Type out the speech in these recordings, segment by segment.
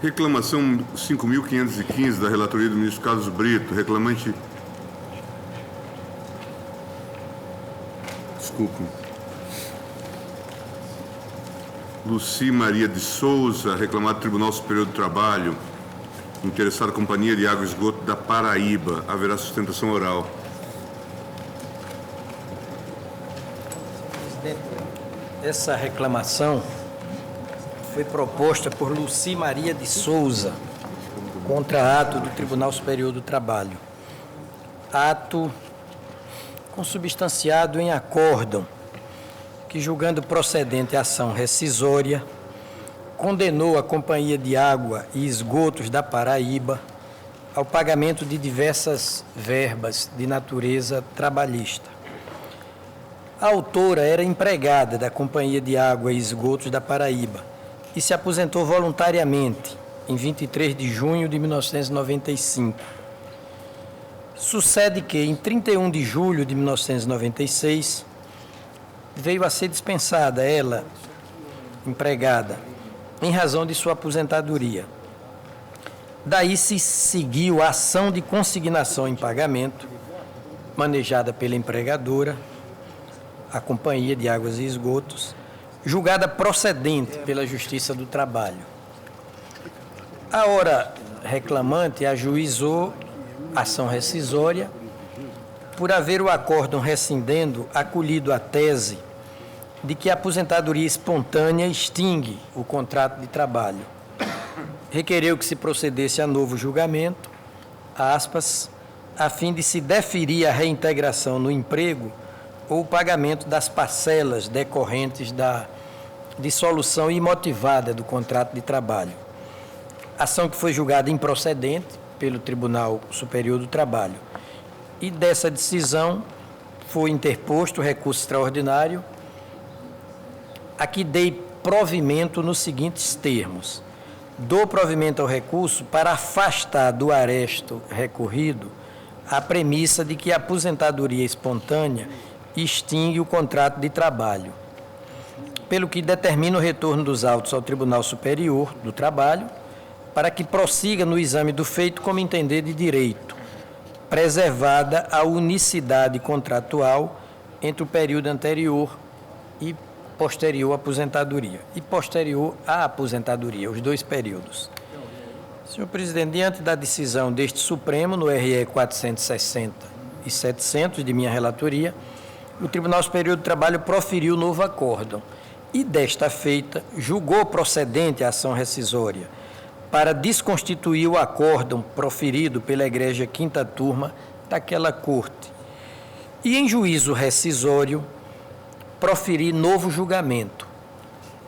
Reclamação 5.515 da relatoria do ministro Carlos Brito, reclamante... Desculpe. Luci Maria de Souza, reclamado Tribunal Superior do Trabalho, interessada Companhia de Água e Esgoto da Paraíba. Haverá sustentação oral. Presidente, essa reclamação foi proposta por Luci Maria de Souza contra ato do Tribunal Superior do Trabalho. Ato consubstanciado em acórdão que, julgando procedente a ação rescisória, condenou a Companhia de Água e Esgotos da Paraíba ao pagamento de diversas verbas de natureza trabalhista. A autora era empregada da Companhia de Água e Esgotos da Paraíba e se aposentou voluntariamente em 23 de junho de 1995. Sucede que, em 31 de julho de 1996, veio a ser dispensada ela, empregada, em razão de sua aposentadoria. Daí se seguiu a ação de consignação em pagamento, manejada pela empregadora, a Companhia de Águas e Esgotos, julgada procedente pela Justiça do Trabalho. A ora reclamante ajuizou ação rescisória por haver o acórdão rescindendo acolhido a tese de que a aposentadoria espontânea extingue o contrato de trabalho. Requereu que se procedesse a novo julgamento, aspas, a fim de se deferir a reintegração no emprego ou o pagamento das parcelas decorrentes da dissolução imotivada do contrato de trabalho. Ação que foi julgada improcedente pelo Tribunal Superior do Trabalho. E dessa decisão foi interposto recurso extraordinário, a que dei provimento nos seguintes termos. Dou provimento ao recurso para afastar do aresto recorrido a premissa de que a aposentadoria espontânea extingue o contrato de trabalho, pelo que determina o retorno dos autos ao Tribunal Superior do Trabalho, para que prossiga no exame do feito como entender de direito, preservada a unicidade contratual entre o período anterior e posterior à aposentadoria, e posterior à aposentadoria, os dois períodos. Senhor presidente, diante da decisão deste Supremo, no RE 460 e 700 de minha relatoria, o Tribunal Superior do Trabalho proferiu novo acórdão e, desta feita, julgou procedente a ação rescisória para desconstituir o acórdão proferido pela Egrégia Quinta Turma daquela Corte. E, em juízo rescisório, proferir novo julgamento,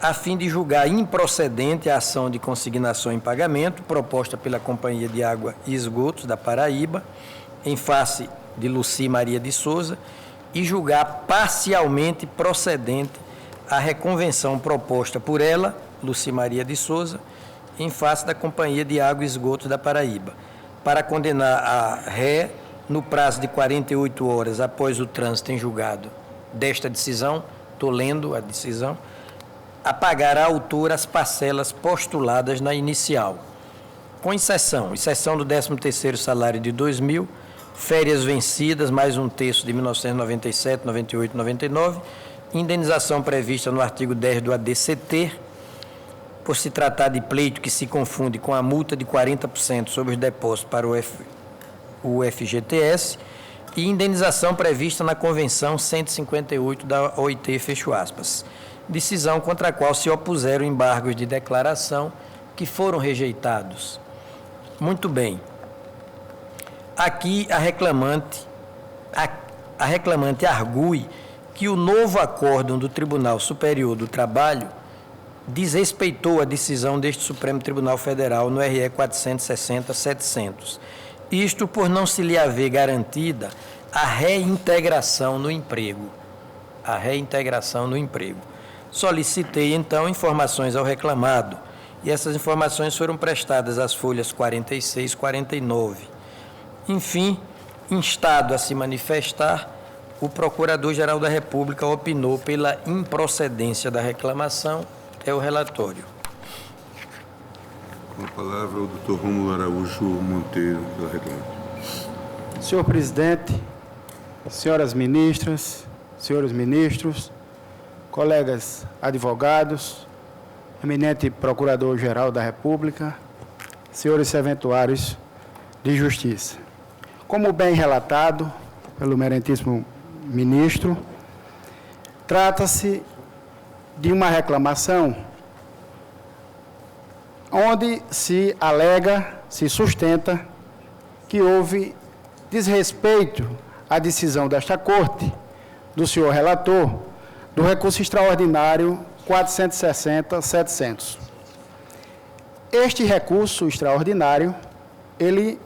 a fim de julgar improcedente a ação de consignação em pagamento proposta pela Companhia de Água e Esgotos da Paraíba, em face de Luci Maria de Souza, e julgar parcialmente procedente a reconvenção proposta por ela, Luci Maria de Souza, em face da Companhia de Água e Esgotos da Paraíba, para condenar a ré, no prazo de 48 horas após o trânsito em julgado desta decisão, estou lendo a decisão, a pagar à autora as parcelas postuladas na inicial, com exceção do 13º salário de 2000, férias vencidas, mais um terço de 1997, 98, 99, indenização prevista no artigo 10 do ADCT, por se tratar de pleito que se confunde com a multa de 40% sobre os depósitos para o FGTS, e indenização prevista na Convenção 158 da OIT, fecho aspas. Decisão contra a qual se opuseram embargos de declaração que foram rejeitados. Muito bem. Aqui a reclamante argue que o novo acórdão do Tribunal Superior do Trabalho desrespeitou a decisão deste Supremo Tribunal Federal no RE 460-700. Isto por não se lhe haver garantida a reintegração no emprego. Solicitei, então, informações ao reclamado, e essas informações foram prestadas às folhas 46 e 49. Enfim, instado a se manifestar, o Procurador-Geral da República opinou pela improcedência da reclamação. É o relatório. Com a palavra o Dr. Rômulo Araújo Monteiro, pela reclamação. Senhor presidente, senhoras ministras, senhores ministros, colegas advogados, eminente procurador-geral da República, senhores serventuários de justiça. Como bem relatado pelo meritíssimo ministro, trata-se de uma reclamação onde se alega, se sustenta que houve desrespeito à decisão desta Corte, do senhor relator, do recurso extraordinário 460.700. Este recurso extraordinário, ele,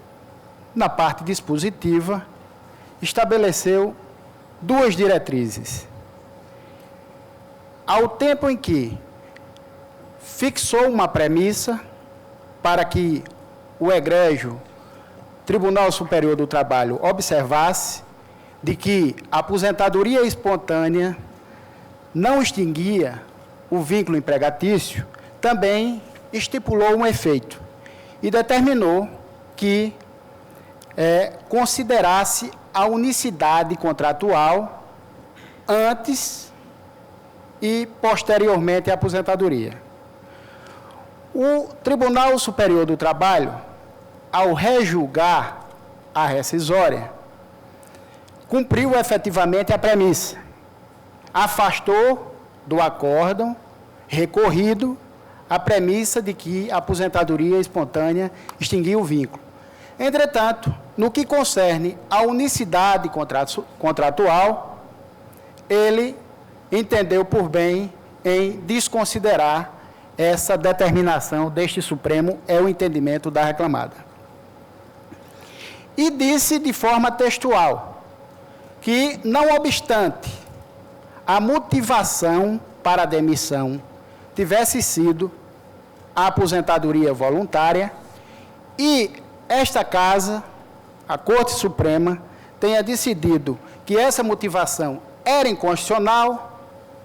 na parte dispositiva, estabeleceu duas diretrizes. Ao tempo em que fixou uma premissa para que o egrégio Tribunal Superior do Trabalho observasse de que a aposentadoria espontânea não extinguia o vínculo empregatício, também estipulou um efeito e determinou que considerasse a unicidade contratual antes e posteriormente à aposentadoria. O Tribunal Superior do Trabalho, ao rejulgar a rescisória, cumpriu efetivamente a premissa, afastou do acórdão recorrido a premissa de que a aposentadoria espontânea extinguia o vínculo. Entretanto, no que concerne à unicidade contratual, ele entendeu por bem em desconsiderar essa determinação deste Supremo, é o entendimento da reclamada. E disse de forma textual que, não obstante a motivação para a demissão tivesse sido a aposentadoria voluntária, e esta Casa, a Corte Suprema, tenha decidido que essa motivação era inconstitucional,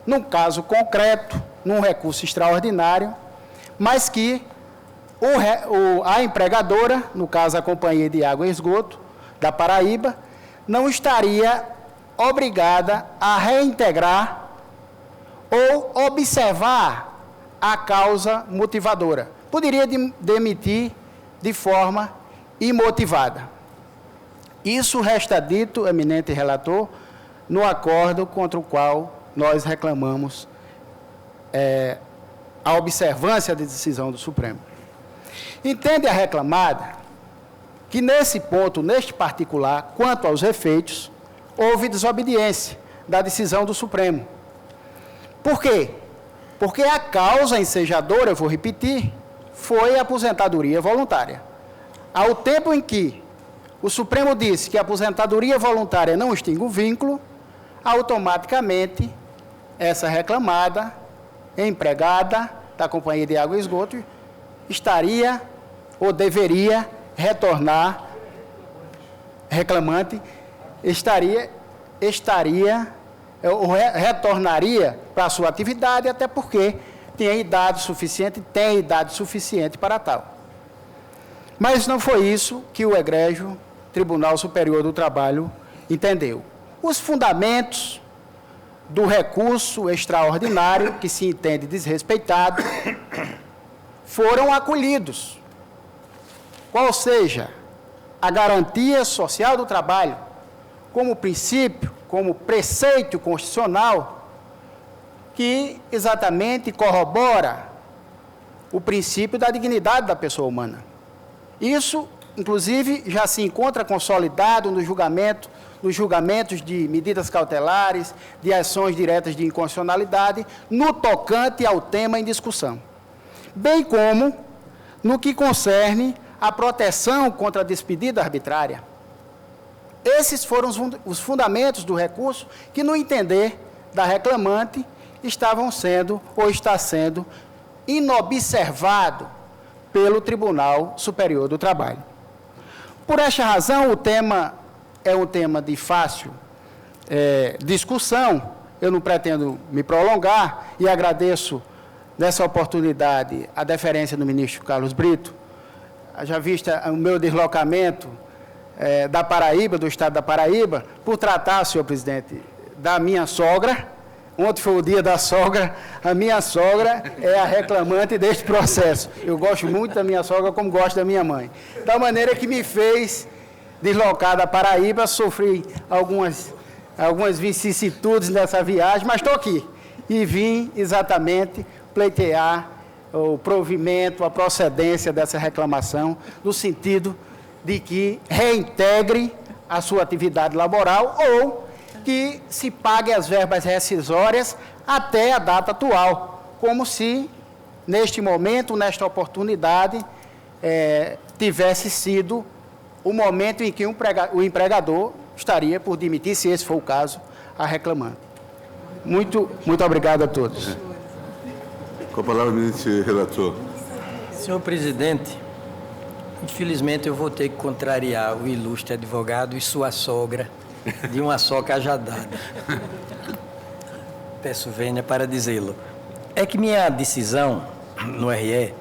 num caso concreto, num recurso extraordinário, mas que a empregadora, no caso a Companhia de Água e Esgoto da Paraíba, não estaria obrigada a reintegrar ou observar a causa motivadora. Poderia demitir de forma imotivada. Isso resta dito, eminente relator, no acordo contra o qual nós reclamamos a observância da decisão do Supremo. Entende a reclamada que nesse ponto, neste particular, quanto aos efeitos, houve desobediência da decisão do Supremo. Por quê? Porque a causa ensejadora, eu vou repetir, foi a aposentadoria voluntária. Ao tempo em que o Supremo disse que a aposentadoria voluntária não extingue o vínculo, automaticamente essa reclamada, empregada da Companhia de Água e Esgoto, estaria ou deveria retornar, reclamante, retornaria para a sua atividade, até porque tem idade suficiente para tal. Mas não foi isso que o egrégio Tribunal Superior do Trabalho entendeu. Os fundamentos do recurso extraordinário, que se entende desrespeitado, foram acolhidos. Qual seja a garantia social do trabalho, como princípio, como preceito constitucional, que exatamente corrobora o princípio da dignidade da pessoa humana. Isso, inclusive, já se encontra consolidado nos julgamentos de medidas cautelares, de ações diretas de inconstitucionalidade, no tocante ao tema em discussão, bem como no que concerne à proteção contra a despedida arbitrária. Esses foram os fundamentos do recurso que, no entender da reclamante, estavam sendo ou está sendo inobservado pelo Tribunal Superior do Trabalho. Por esta razão, o tema é um tema de fácil discussão, eu não pretendo me prolongar e agradeço nessa oportunidade, a deferência do ministro Carlos Brito, já vista o meu deslocamento da Paraíba, do estado da Paraíba, por tratar, senhor presidente, da minha sogra. Ontem foi o dia da sogra. A minha sogra é a reclamante deste processo. Eu gosto muito da minha sogra, como gosto da minha mãe. Da maneira que me fez deslocar da Paraíba, sofri algumas vicissitudes nessa viagem, mas estou aqui. E vim exatamente pleitear o provimento, a procedência dessa reclamação, no sentido de que reintegre a sua atividade laboral ou que se pague as verbas rescisórias até a data atual, como se, neste momento, nesta oportunidade, tivesse sido o momento em que o empregador estaria por demitir, se esse for o caso, a reclamante. Muito obrigado a todos. Com a palavra, ministro relator. Senhor presidente, infelizmente eu vou ter que contrariar o ilustre advogado e sua sogra de uma só cajadada. Peço vênia para dizê-lo. É que minha decisão no RE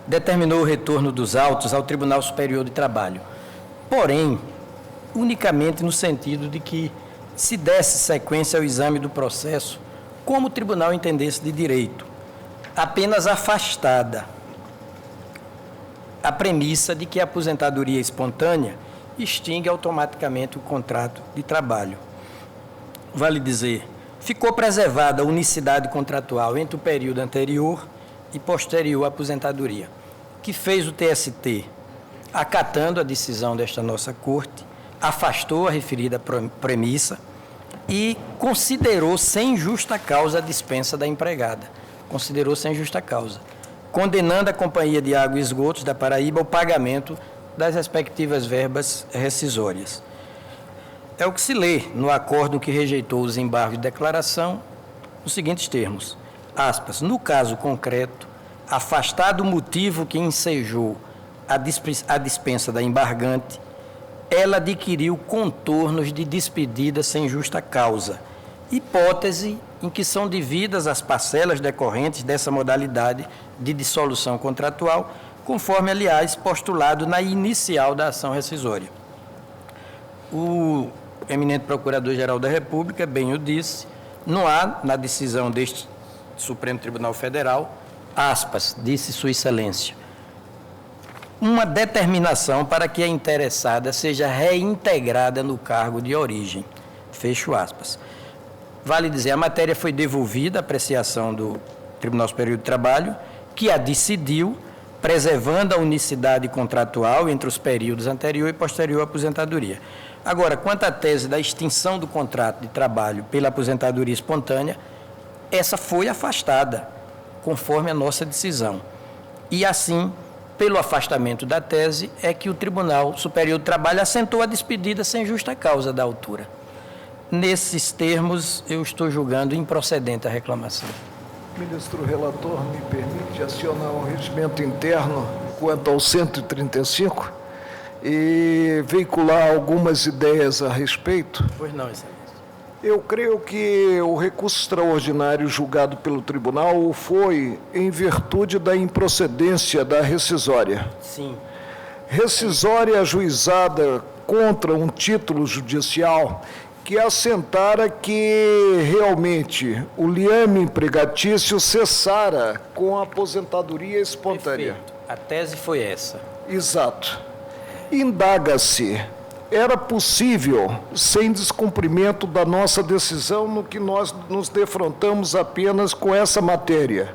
determinou o retorno dos autos ao Tribunal Superior de Trabalho. Porém, unicamente no sentido de que se desse sequência ao exame do processo como o tribunal entendesse de direito, apenas afastada a premissa de que a aposentadoria espontânea extingue automaticamente o contrato de trabalho. Vale dizer, ficou preservada a unicidade contratual entre o período anterior e posterior à aposentadoria, que fez o TST, acatando a decisão desta nossa Corte, afastou a referida premissa e considerou sem justa causa a dispensa da empregada. Considerou sem justa causa, condenando a Companhia de Água e Esgotos da Paraíba ao pagamento das respectivas verbas rescisórias. É o que se lê no acórdão que rejeitou os embargos de declaração, nos seguintes termos, aspas, no caso concreto, afastado o motivo que ensejou a dispensa da embargante, ela adquiriu contornos de despedida sem justa causa, hipótese em que são devidas as parcelas decorrentes dessa modalidade de dissolução contratual, conforme, aliás, postulado na inicial da ação rescisória. O eminente Procurador-Geral da República bem o disse, não há na decisão deste Supremo Tribunal Federal, aspas, disse Sua Excelência, uma determinação para que a interessada seja reintegrada no cargo de origem, fecho aspas. Vale dizer, a matéria foi devolvida à apreciação do Tribunal Superior do Trabalho, que a decidiu, preservando a unicidade contratual entre os períodos anterior e posterior à aposentadoria. Agora, quanto à tese da extinção do contrato de trabalho pela aposentadoria espontânea, essa foi afastada, conforme a nossa decisão. E assim, pelo afastamento da tese, é que o Tribunal Superior do Trabalho assentou a despedida sem justa causa da autora. Nesses termos, eu estou julgando improcedente a reclamação. Ministro relator, me permite acionar um regimento interno quanto ao 135 e veicular algumas ideias a respeito? Pois não, excelência. Eu creio que o recurso extraordinário julgado pelo tribunal foi em virtude da improcedência da rescisória. Sim. Rescisória ajuizada contra um título judicial que assentara que realmente o liame empregatício cessara com a aposentadoria espontânea. Perfeito. A tese foi essa. Exato. Indaga-se, era possível, sem descumprimento da nossa decisão, no que nós nos defrontamos apenas com essa matéria,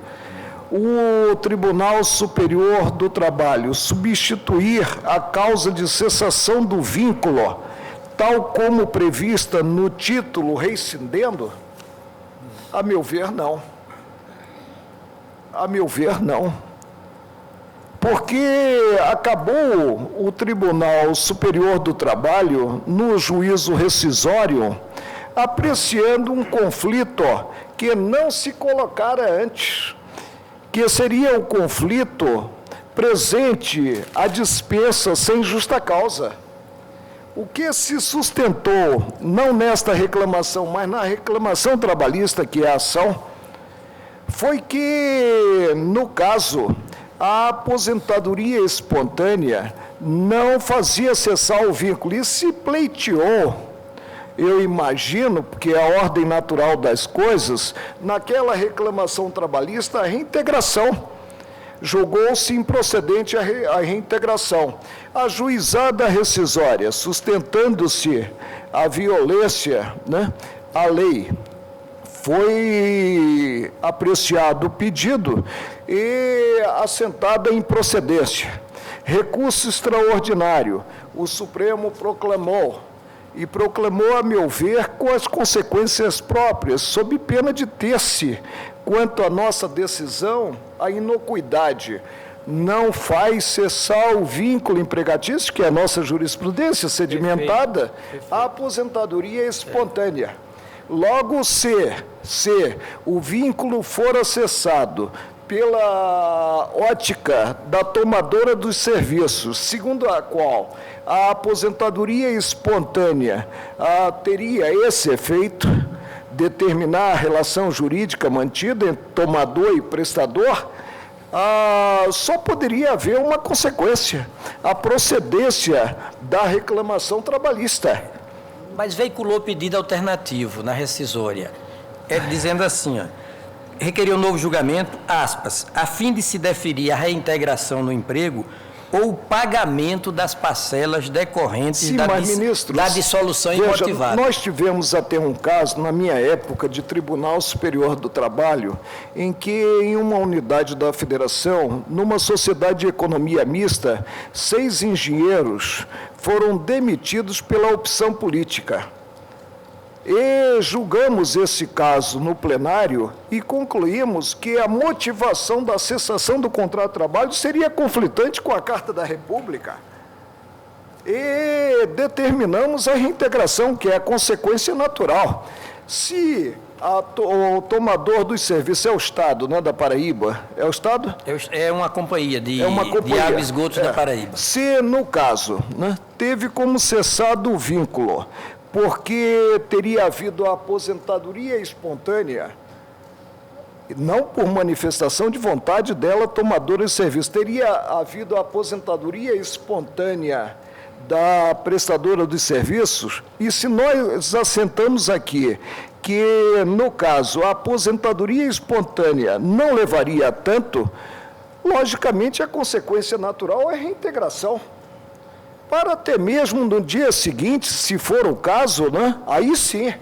o Tribunal Superior do Trabalho substituir a causa de cessação do vínculo, tal como prevista no título rescindendo? A meu ver, não. A meu ver, não. Porque acabou o Tribunal Superior do Trabalho, no juízo rescisório, apreciando um conflito que não se colocara antes, que seria o conflito presente à dispensa sem justa causa. O que se sustentou, não nesta reclamação, mas na reclamação trabalhista, que é a ação, foi que, no caso, a aposentadoria espontânea não fazia cessar o vínculo e se pleiteou, eu imagino, porque é a ordem natural das coisas, naquela reclamação trabalhista, a reintegração. Julgou-se improcedente a reintegração. A juizada rescisória, sustentando-se a violência, né, à lei, foi apreciado o pedido e assentada a improcedência. Recurso extraordinário, o Supremo proclamou, a meu ver, com as consequências próprias, sob pena de ter-se, quanto à nossa decisão, a inocuidade não faz cessar o vínculo empregatício, que é a nossa jurisprudência sedimentada, a aposentadoria espontânea. Logo, se o vínculo for cessado pela ótica da tomadora dos serviços, segundo a qual a aposentadoria espontânea teria esse efeito, determinar a relação jurídica mantida entre tomador e prestador, só poderia haver uma consequência, a procedência da reclamação trabalhista. Mas veiculou pedido alternativo na rescisória, dizendo assim, requeriu um novo julgamento, aspas, a fim de se deferir a reintegração no emprego ou o pagamento das parcelas decorrentes Sim, da dissolução imotivada. Nós tivemos até um caso, na minha época, de Tribunal Superior do Trabalho, em que, em uma unidade da Federação, numa sociedade de economia mista, 6 engenheiros foram demitidos pela opção política. E julgamos esse caso no plenário e concluímos que a motivação da cessação do contrato de trabalho seria conflitante com a Carta da República. E determinamos a reintegração, que é a consequência natural. Se o tomador dos serviços é o Estado, né, da Paraíba, é o Estado? É uma companhia de água e esgotos da Paraíba. Se, no caso, né, teve como cessado o vínculo, porque teria havido a aposentadoria espontânea, não por manifestação de vontade dela, tomadora de serviço, teria havido a aposentadoria espontânea da prestadora dos serviços, e se nós assentamos aqui que, no caso, a aposentadoria espontânea não levaria a tanto, logicamente a consequência natural é a reintegração. Para até mesmo no dia seguinte, se for o caso, né, aí sim,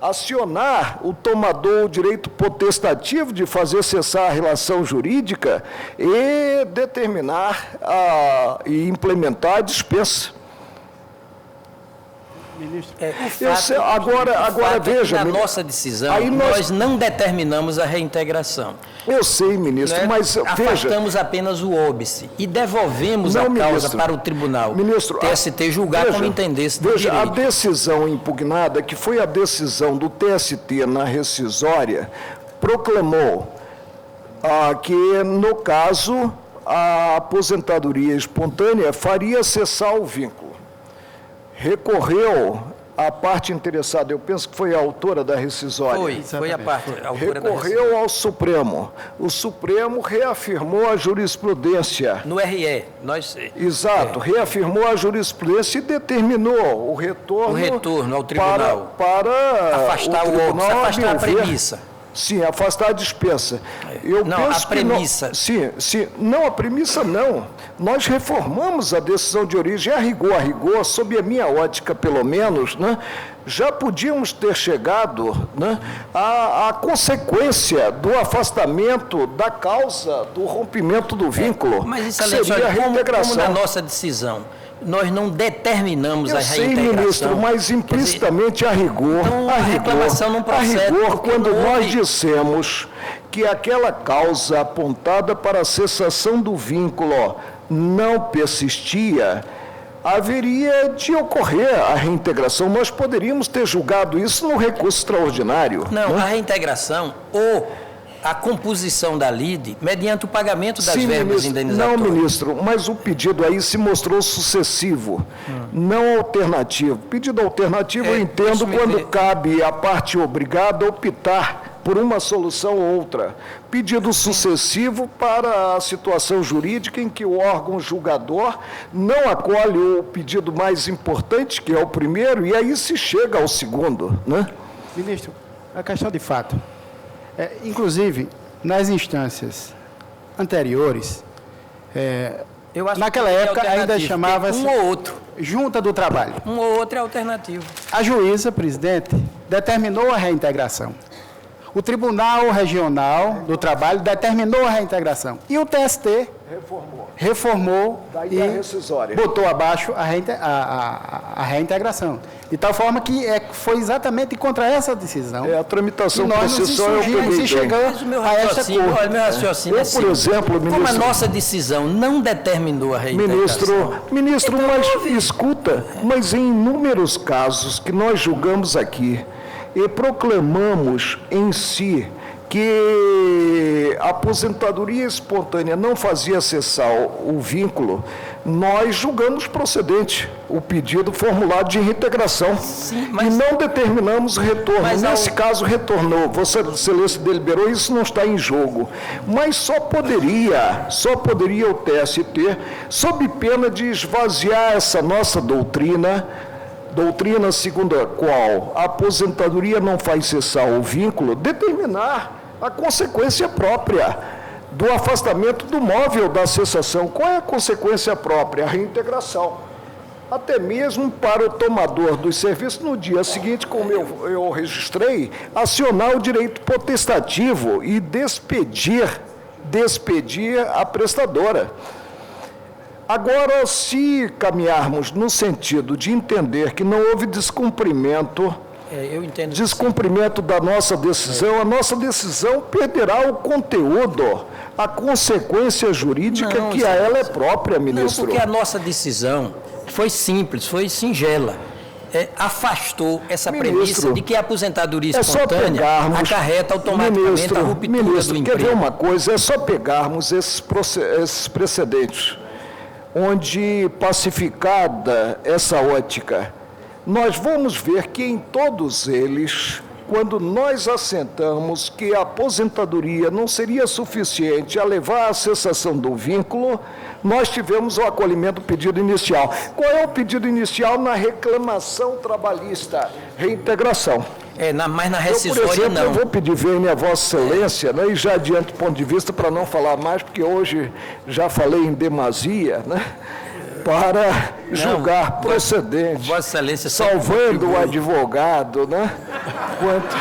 acionar o tomador o direito potestativo de fazer cessar a relação jurídica e determinar e implementar a dispensa. Agora veja, na nossa decisão, nós não determinamos a reintegração. Eu sei, ministro, mas veja... Afastamos apenas o óbice e devolvemos a causa para o tribunal. Ministro, TST julgar como entendesse do direito. A decisão impugnada, que foi a decisão do TST na rescisória, proclamou que, no caso, a aposentadoria espontânea faria cessar o vínculo. Recorreu a parte interessada, eu penso que foi a autora da rescisória. Foi a parte autora Recorreu ao Supremo. O Supremo reafirmou a jurisprudência. No RE. Exato, reafirmou a jurisprudência e determinou o retorno ao tribunal. Para afastar o óbice, afastar a premissa. Sim, afastar a dispensa. Eu não, penso a premissa. Sim, não, a premissa não. Nós reformamos a decisão de origem a rigor, sob a minha ótica, pelo menos, né? Já podíamos ter chegado, né, à consequência do afastamento da causa do rompimento do vínculo, mas isso, que seria a reintegração. Como na nossa decisão, nós não determinamos a reintegração. Eu sei, ministro, mas implicitamente a rigor, então, a reclamação não procede, a rigor, quando nós dissemos que aquela causa apontada para a cessação do vínculo não persistia, haveria de ocorrer a reintegração. Nós poderíamos ter julgado isso no recurso extraordinário. Não, né? A reintegração ou a composição da lide mediante o pagamento das verbas indenizatórias. Não, ministro, mas o pedido aí se mostrou sucessivo, não alternativo. Pedido alternativo eu entendo quando cabe à parte obrigada optar por uma solução ou outra. Pedido sucessivo para a situação jurídica em que o órgão julgador não acolhe o pedido mais importante, que é o primeiro, e aí se chega ao segundo, né? Ministro, a questão de fato. Inclusive, nas instâncias anteriores, Eu acho naquela que é época ainda alternativo, chamava-se um ou outro. Junta do Trabalho. Um ou outro é alternativo. A juíza, presidente, determinou a reintegração. O Tribunal Regional do Trabalho determinou a reintegração. E o TST reformou Daí a e rescisória. botou abaixo a reintegração. De tal forma que foi exatamente contra essa decisão A tramitação que nós nos processual eu insurgimos peguei e chegamos Mas o meu a esta raciocínio, corte. olha, meu raciocínio é Eu, por simples. exemplo, Como a ministro- nossa decisão não determinou a reintegração... Ministro, mas escuta, mas em inúmeros casos que nós julgamos aqui e proclamamos em si que a aposentadoria espontânea não fazia cessar o vínculo, nós julgamos procedente o pedido formulado de reintegração. Sim, E mas- não determinamos retorno. Mas Nesse caso, retornou. Vossa Excelência deliberou, isso não está em jogo. Mas só poderia o TST, sob pena de esvaziar essa nossa doutrina segundo a qual a aposentadoria não faz cessar o vínculo, determinar a consequência própria do afastamento do móvel da cessação. Qual é a consequência própria? A reintegração. Até mesmo para o tomador dos serviços, no dia seguinte, como eu registrei, acionar o direito potestativo e despedir a prestadora. Agora, se caminharmos no sentido de entender que não houve descumprimento eu entendo. da nossa decisão, a nossa decisão perderá o conteúdo, a consequência jurídica Não, que a ela é própria, Não, ministro. porque a nossa decisão foi simples, foi singela. Afastou essa Ministro, premissa de que a aposentadoria É só espontânea pegarmos, acarreta automaticamente a ruptura do ministro, quer ver emprego. uma coisa? É só pegarmos esses precedentes, onde, pacificada essa ótica, nós vamos ver que em todos eles, quando nós assentamos que a aposentadoria não seria suficiente a levar à cessação do vínculo, nós tivemos o acolhimento do pedido inicial. Qual é o pedido inicial na reclamação trabalhista? Reintegração. Mas na Eu, por rescisória exemplo, não. eu vou pedir vênia a Vossa Excelência, né, e já adianto o ponto de vista para não falar mais, porque hoje já falei em demasia, né, para julgar procedente, Vossa Excelência sempre salvando o contribui. advogado, né, quanto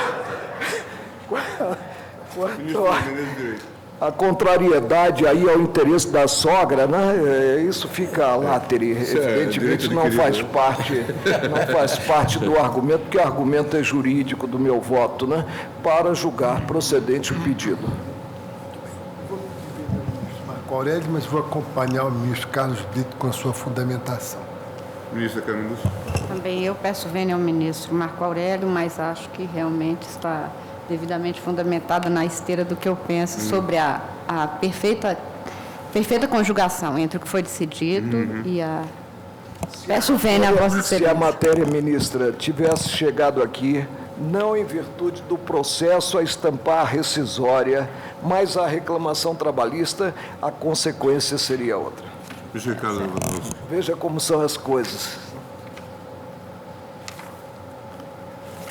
a contrariedade aí ao interesse da sogra, né? Isso fica látere, evidentemente direito não adquirido, faz parte do argumento, porque o argumento é jurídico do meu voto, né? Para julgar procedente o pedido. Marco Aurélio, mas vou acompanhar o ministro Carlos Brito com a sua fundamentação. Ministra Camila Lúcia. Também eu peço vênia ao ministro Marco Aurélio, mas acho que realmente está devidamente fundamentada na esteira do que eu penso sobre a perfeita conjugação entre o que foi decidido e a... Peço vênia a Vossa Se a Excelência. matéria, ministra, tivesse chegado aqui, não em virtude do processo a estampar a rescisória, mas a reclamação trabalhista, a consequência seria outra. Ministro Ricardo Lewandowski. Veja como são as coisas.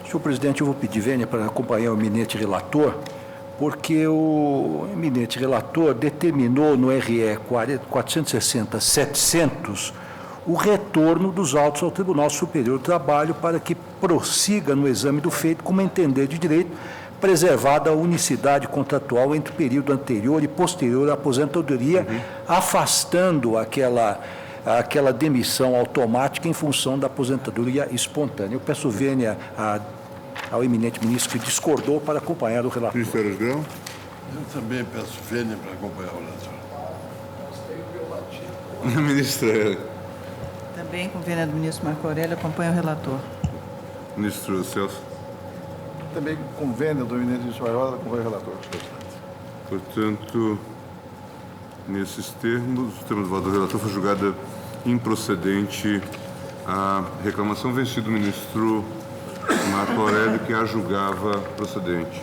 Senhor presidente, eu vou pedir vênia para acompanhar o eminente relator, porque o eminente relator determinou no RE 460-700 o retorno dos autos ao Tribunal Superior do Trabalho para que prossiga no exame do feito como entender de direito, preservada a unicidade contratual entre o período anterior e posterior à aposentadoria, afastando aquela demissão automática em função da aposentadoria espontânea. Eu peço vênia ao eminente ministro que discordou para acompanhar o relator. Ministro Eros Grão. Eu também peço vênia para acompanhar o relator. Ministra, Também, com vênia do ministro Marco Aurélio, acompanho o relator. ministro Celso. Também com vênia do eminente Marco acompanho o relator. Portanto, nesses termos, os termos do voto do relator, foi julgada improcedente a reclamação vencida do ministro Marco Aurélio, que a julgava procedente.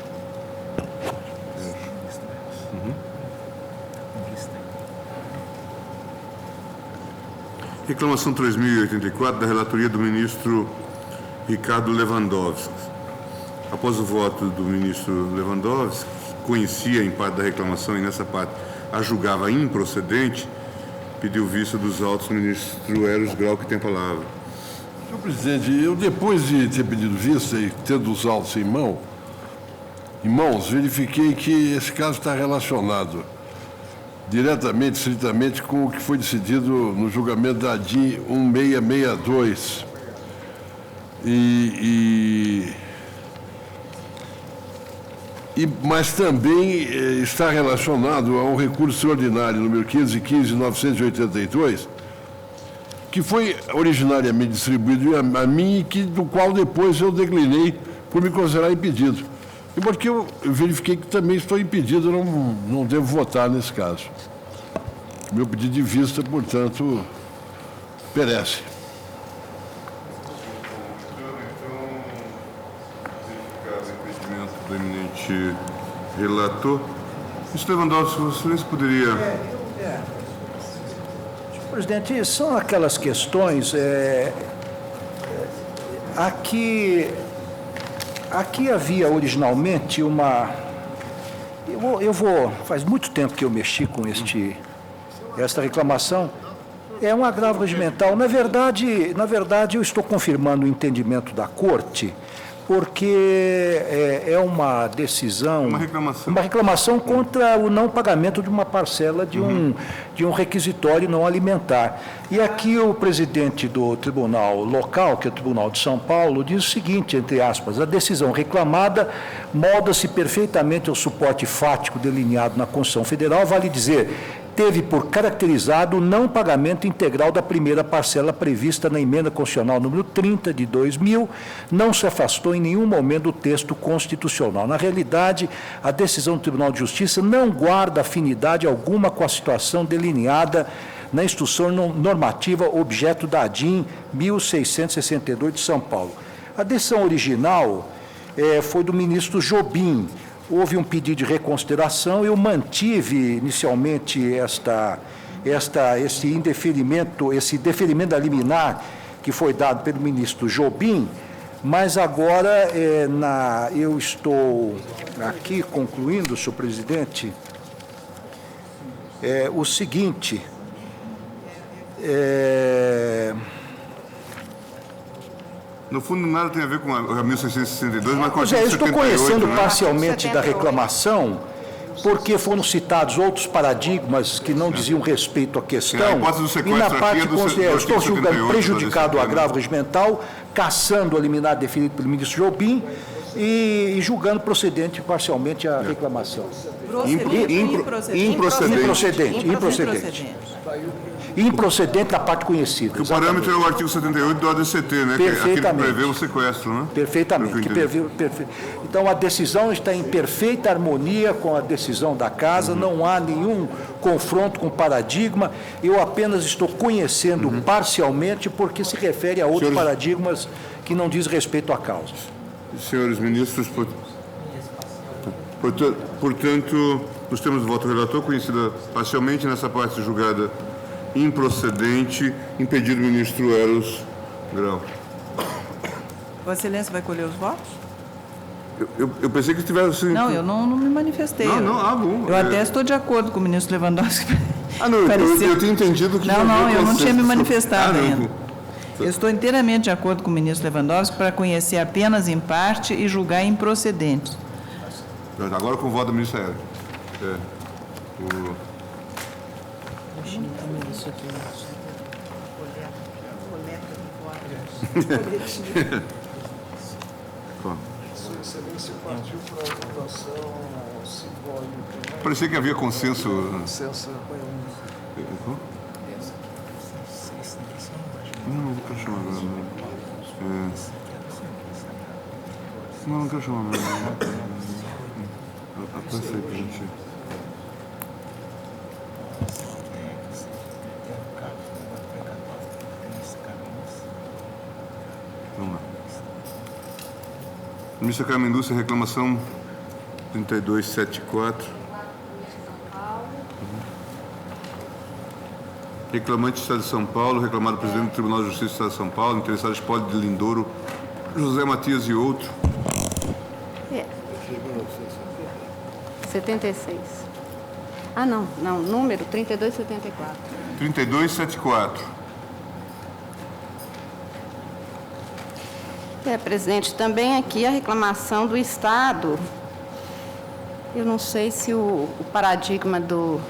Reclamação 3084, da relatoria do ministro Ricardo Lewandowski. Após o voto do ministro Lewandowski, conhecia em parte da reclamação e nessa parte a julgava improcedente, pediu vista dos autos do ministro Eros Grau, que tem a palavra. Senhor presidente, eu depois de ter pedido vista e tendo os autos em mãos, verifiquei que esse caso está relacionado diretamente, estritamente, com o que foi decidido no julgamento da ADIM 1662. Mas também está relacionado ao recurso extraordinário número 515.982, que foi originariamente distribuído a mim e do qual depois eu declinei por me considerar impedido. E porque eu verifiquei que também estou impedido, não devo votar nesse caso. Meu pedido de vista, portanto, perece. Do eminente relator. Ministro Lewandowski, o senhor poderia... Senhor presidente, são aquelas questões... Aqui havia originalmente uma... Faz muito tempo que eu mexi com esta reclamação. É um agravo regimental. Na verdade, eu estou confirmando o entendimento da Corte, porque é uma decisão... Uma reclamação contra o não pagamento de uma parcela de um requisitório não alimentar. E aqui o presidente do tribunal local, que é o Tribunal de São Paulo, diz o seguinte, entre aspas, a decisão reclamada molda-se perfeitamente ao suporte fático delineado na Constituição Federal, vale dizer... teve por caracterizado o não pagamento integral da primeira parcela prevista na emenda constitucional número 30 de 2000, não se afastou em nenhum momento do texto constitucional. Na realidade, a decisão do Tribunal de Justiça não guarda afinidade alguma com a situação delineada na instrução normativa objeto da ADIM 1662 de São Paulo. A decisão original foi do ministro Jobim. Houve um pedido de reconsideração, eu mantive inicialmente esse deferimento da liminar que foi dado pelo ministro Jobim, mas agora eu estou aqui concluindo, senhor presidente, o seguinte... No fundo, nada tem a ver com a 1662, mas com a eu estou conhecendo né? parcialmente da reclamação, porque foram citados outros paradigmas que não diziam respeito à questão, e na parte eu estou julgando prejudicado o agravo regimental, cassando a liminar definida pelo ministro Jobim e julgando procedente parcialmente a reclamação. Improcedente da parte conhecida. Porque o parâmetro é o artigo 78 do ADCT, né? Que é aquele que prevê o sequestro, né? Perfeitamente. Então, a decisão está em perfeita harmonia com a decisão da Casa, não há nenhum confronto com o paradigma, eu apenas estou conhecendo parcialmente porque se refere a outros paradigmas que não diz respeito à causa. Senhores ministros, portanto, nos termos do voto do relator, conhecida parcialmente nessa parte julgada improcedente, impedido o ministro Eros Grau. Vossa Excelência vai colher os votos? Eu pensei que tivesse... Não, eu não me manifestei. Bom. Eu até estou de acordo com o ministro Lewandowski. Eu tinha entendido que... Não, eu não tinha me manifestado ainda. Eu estou inteiramente de acordo com o ministro Lewandowski para conhecer apenas em parte e julgar improcedentes. Agora com o voto do ministro Eros. Parecia que havia consenso. Não quero chamar agora. Não quero chamar agora. Passa aí pra gente. Vamos lá. Ministro Carmen Indústria, reclamação 3274. Reclamante Estado de São Paulo, reclamado presidente do Tribunal de Justiça do Estado de São Paulo, interessado espólio de Lindouro, José Matias e outro. 76. Ah, não, número 3274. 3274. Presidente, também aqui a reclamação do Estado. Eu não sei se o paradigma do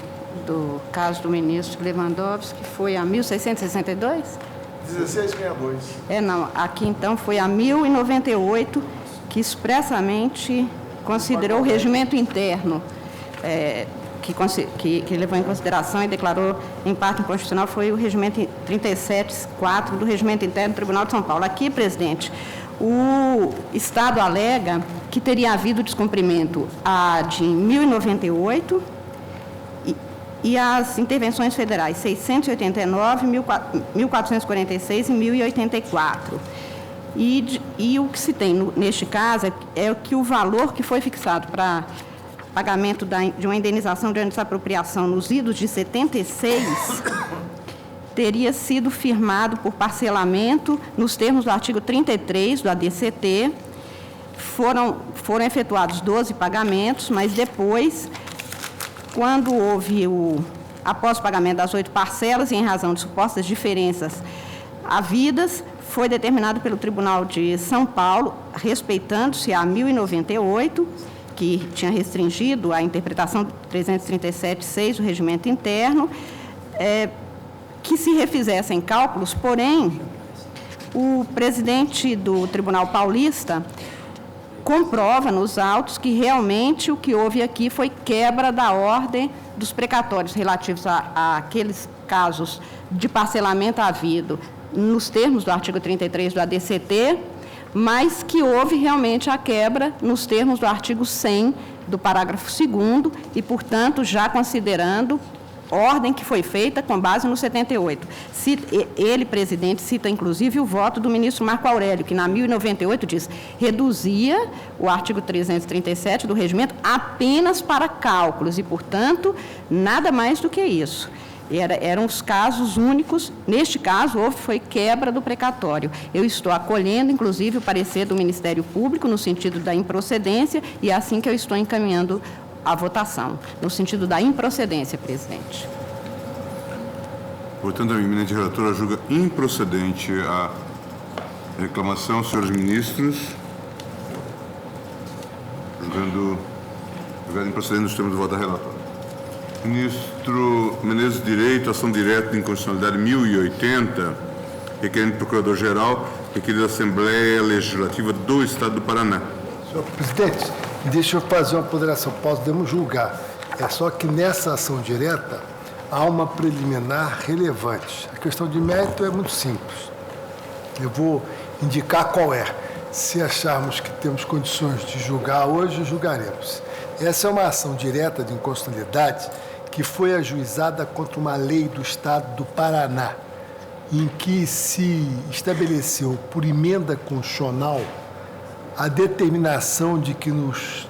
caso do ministro Lewandowski foi a 1662? 1662. Não, aqui então foi a 1098, que expressamente considerou o regimento interno, que levou em consideração e declarou em parte inconstitucional, foi o regimento 37.4 do regimento interno do Tribunal de São Paulo. Aqui, presidente, o Estado alega que teria havido descumprimento de 1098 e as intervenções federais 689, 1446 e 1084. E o que se tem neste caso é que o valor que foi fixado para pagamento de uma indenização de desapropriação nos idos de 76 teria sido firmado por parcelamento nos termos do artigo 33 do ADCT. Foram efetuados 12 pagamentos, mas depois, quando houve após o pagamento das 8 parcelas e em razão de supostas diferenças havidas, foi determinado pelo Tribunal de São Paulo, respeitando-se a 1098, que tinha restringido a interpretação do 337.6 do regimento interno, que se refizessem cálculos, porém, o presidente do Tribunal Paulista comprova nos autos que realmente o que houve aqui foi quebra da ordem dos precatórios relativos àqueles casos de parcelamento havido nos termos do artigo 33 do ADCT, mas que houve realmente a quebra nos termos do artigo 100 do parágrafo 2º e, portanto, já considerando ordem que foi feita com base no 78. Ele, presidente, cita inclusive o voto do ministro Marco Aurélio, que na 1098 diz, reduzia o artigo 337 do regimento apenas para cálculos e, portanto, nada mais do que isso. Eram os casos únicos. Neste caso, foi quebra do precatório. Eu estou acolhendo, inclusive, o parecer do Ministério Público no sentido da improcedência e é assim que eu estou encaminhando a votação, no sentido da improcedência, presidente. Portanto, a eminente relatora julga improcedente a reclamação, senhores ministros, julgando improcedente nos termos do voto da relatora. Ministro Menezes Direito, ação direta de inconstitucionalidade 1080, requerente procurador-geral, requerido da Assembleia Legislativa do Estado do Paraná. Senhor presidente, deixa eu fazer uma ponderação. Podemos julgar. É só que nessa ação direta há uma preliminar relevante. A questão de mérito é muito simples. Eu vou indicar qual é. Se acharmos que temos condições de julgar hoje, julgaremos. Essa é uma ação direta de inconstitucionalidade que foi ajuizada contra uma lei do Estado do Paraná, em que se estabeleceu por emenda constitucional a determinação de que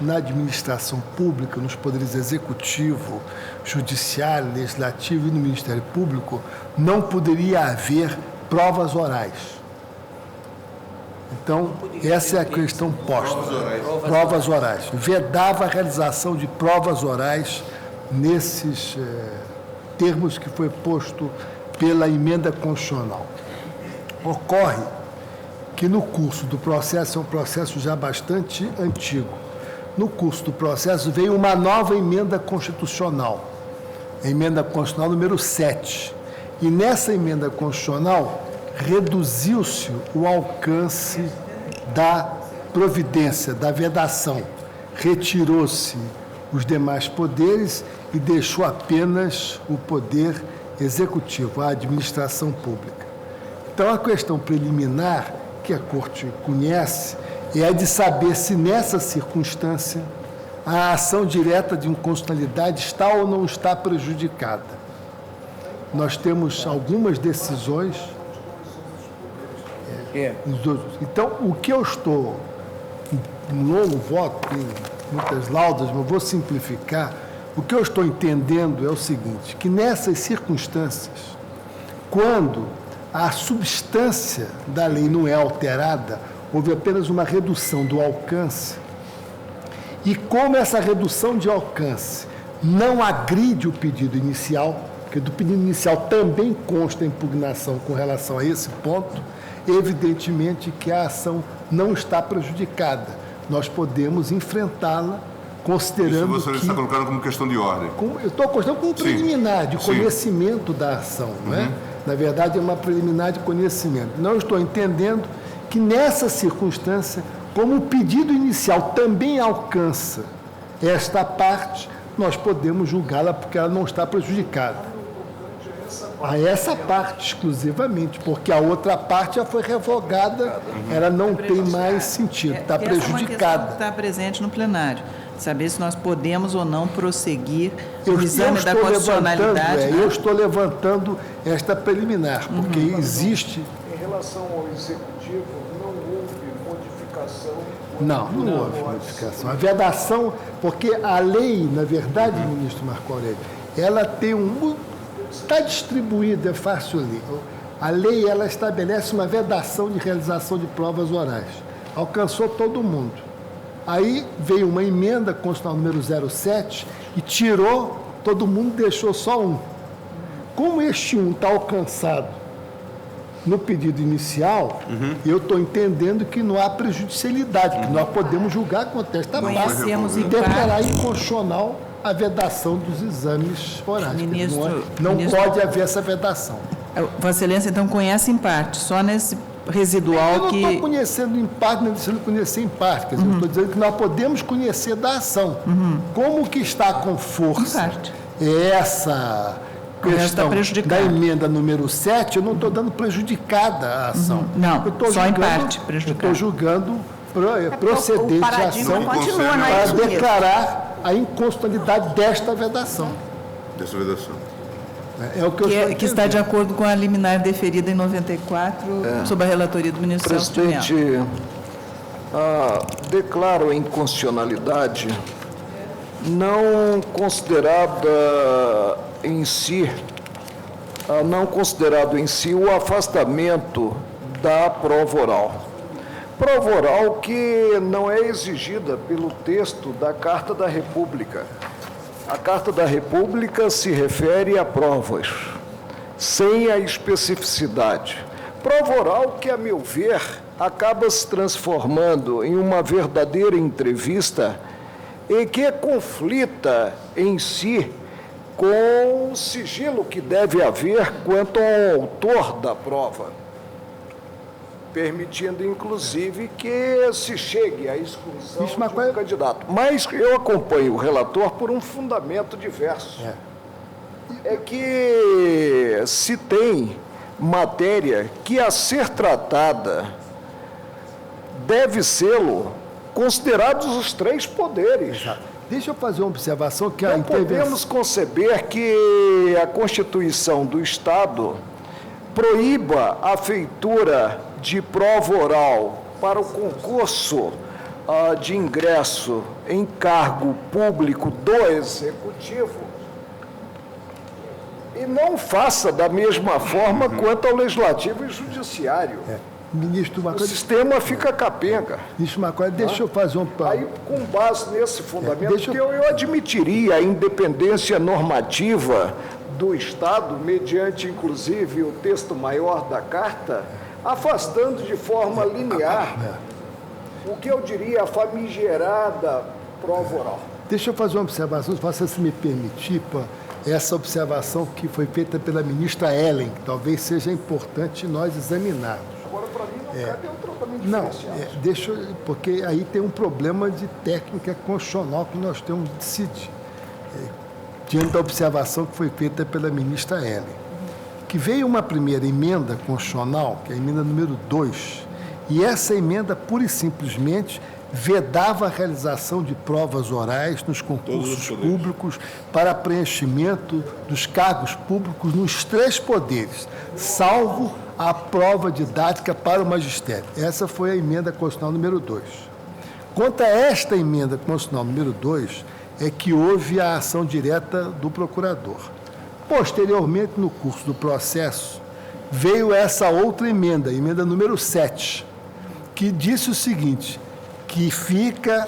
na administração pública, nos poderes executivo, judiciário, legislativo e no Ministério Público, não poderia haver provas orais. Então, essa é a questão posta. Provas orais. Vedava a realização de provas orais nesses termos que foi posto pela emenda constitucional. Ocorre que no curso do processo, é um processo já bastante antigo, no curso do processo veio uma nova emenda constitucional, a emenda constitucional número 7. E nessa emenda constitucional reduziu-se o alcance da providência, da vedação. Retirou-se os demais poderes e deixou apenas o poder executivo, a administração pública. Então, a questão preliminar que a Corte conhece é a de saber se nessa circunstância a ação direta de inconstitucionalidade está ou não está prejudicada. Nós temos algumas decisões. Então, o que eu estou, um longo voto, tem muitas laudas, mas vou simplificar. O que eu estou entendendo é o seguinte, que nessas circunstâncias, quando a substância da lei não é alterada, houve apenas uma redução do alcance, e como essa redução de alcance não agride o pedido inicial, porque do pedido inicial também consta impugnação com relação a esse ponto, evidentemente que a ação não está prejudicada. Nós podemos enfrentá-la considerando Isso você está colocando como questão de ordem. eu estou considerando como preliminar de Sim. conhecimento da ação, não é? Na verdade, é uma preliminar de conhecimento. Não estou entendendo que nessa circunstância, como o pedido inicial também alcança esta parte, nós podemos julgá-la porque ela não está prejudicada. A essa parte exclusivamente, porque a outra parte já foi revogada, ela não tem mais sentido, está Essa é uma questão que prejudicada. está presente no plenário. Saber se nós podemos ou não prosseguir o Eu exame da estou constitucionalidade. levantando, eu estou levantando esta preliminar, porque existe... Em relação ao Executivo, não houve modificação. Não houve modificação. A vedação, porque a lei, na verdade, ministro Marco Aurélio, ela tem está distribuída, é fácil ler. A lei, ela estabelece uma vedação de realização de provas orais. Alcançou todo mundo. Aí veio uma emenda constitucional número 07 e tirou todo mundo, deixou só um. Como este um está alcançado no pedido inicial, eu estou entendendo que não há prejudicialidade, que nós podemos julgar contra esta parte Conhecemos e em declarar parte. inconstitucional a vedação dos exames orais. Ministro- Não ministro- pode haver essa vedação. Vossa Excelência, então, conhece em parte, só nesse Eu residual não que... estou conhecendo em parte, nem deixando conhecer em parte. Quer dizer, eu estou dizendo que nós podemos conhecer da ação. Como que está com força Em parte. essa O resto está questão da prejudicado. emenda número 7, eu não estou dando prejudicada a ação. Não, Eu estou só em julgando- parte Eu prejudicada. estou julgando procedente a paradigma ação continua, não é para isso mesmo? declarar a inconstitucionalidade desta vedação. Dessa vedação. É o que eu estou que está de entendendo. acordo com a liminar deferida em 94, sob a relatoria do ministro Celso de Mello. Presidente, declaro a inconstitucionalidade não considerado em si o afastamento da prova oral. Prova oral que não é exigida pelo texto da Carta da República. A Carta da República se refere a provas, sem a especificidade. Prova oral que, a meu ver, acaba se transformando em uma verdadeira entrevista e que conflita em si com o sigilo que deve haver quanto ao autor da prova, permitindo, inclusive, que se chegue à exclusão Isso, mas de qual é- um candidato. Mas eu acompanho o relator por um fundamento diverso. É que se tem matéria que, a ser tratada, deve ser considerados os três poderes. Deixa eu fazer uma observação que a Não intervenção... podemos conceber que a Constituição do Estado proíba a feitura de prova oral para o concurso de ingresso em cargo público do Executivo e não faça da mesma forma quanto ao Legislativo e Judiciário. Ministro O Marco, sistema fica capenga. ministro Marco, deixa eu fazer um... Aí, com base nesse fundamento, deixa eu- eu admitiria a independência normativa do Estado, mediante, inclusive, o texto maior da Carta, afastando de forma linear o que eu diria a famigerada prova oral. Deixa eu fazer uma observação, se me permitir, essa observação que foi feita pela ministra Ellen, que talvez seja importante nós examinarmos. Agora, para mim, não cabe um tratamento Não, diferenciado. porque aí tem um problema de técnica constitucional que nós temos de decidir. Diante da observação que foi feita pela ministra Ellen, que veio uma primeira emenda constitucional, que é a emenda número 2, e essa emenda, pura e simplesmente, vedava a realização de provas orais nos concursos públicos para preenchimento dos cargos públicos nos três poderes, salvo a prova didática para o magistério. Essa foi a emenda constitucional número 2. Quanto a esta emenda constitucional número 2, é que houve a ação direta do procurador. Posteriormente, no curso do processo, veio essa outra emenda, emenda número 7, que disse o seguinte, que fica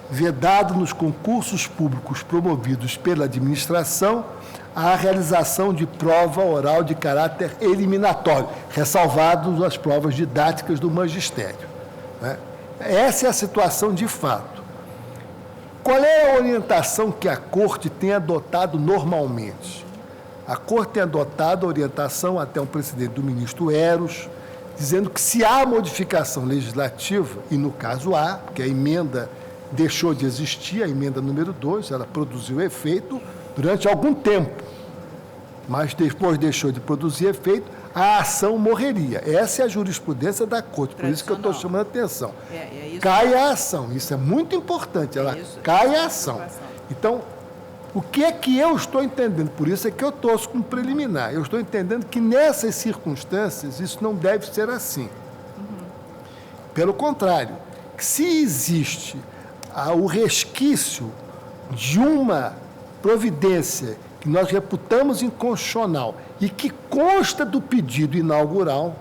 vedado nos concursos públicos promovidos pela administração a realização de prova oral de caráter eliminatório, ressalvados as provas didáticas do magistério, né? Essa é a situação de fato. Qual é a orientação que a Corte tem adotado normalmente? A Corte tem adotado a orientação até um precedente do ministro Eros, dizendo que se há modificação legislativa, e no caso há, porque a emenda deixou de existir, a emenda número 2, ela produziu efeito durante algum tempo, mas depois deixou de produzir efeito, a ação morreria. Essa é a jurisprudência da Corte, por isso que eu estou chamando a atenção. Cai a ação, isso é muito importante, ela cai a ação. Então, o que é que eu estou entendendo? Por isso é que eu torço com preliminar. Eu estou entendendo que nessas circunstâncias isso não deve ser assim. Pelo contrário, que se existe o resquício de uma providência que nós reputamos inconstitucional e que consta do pedido inaugural,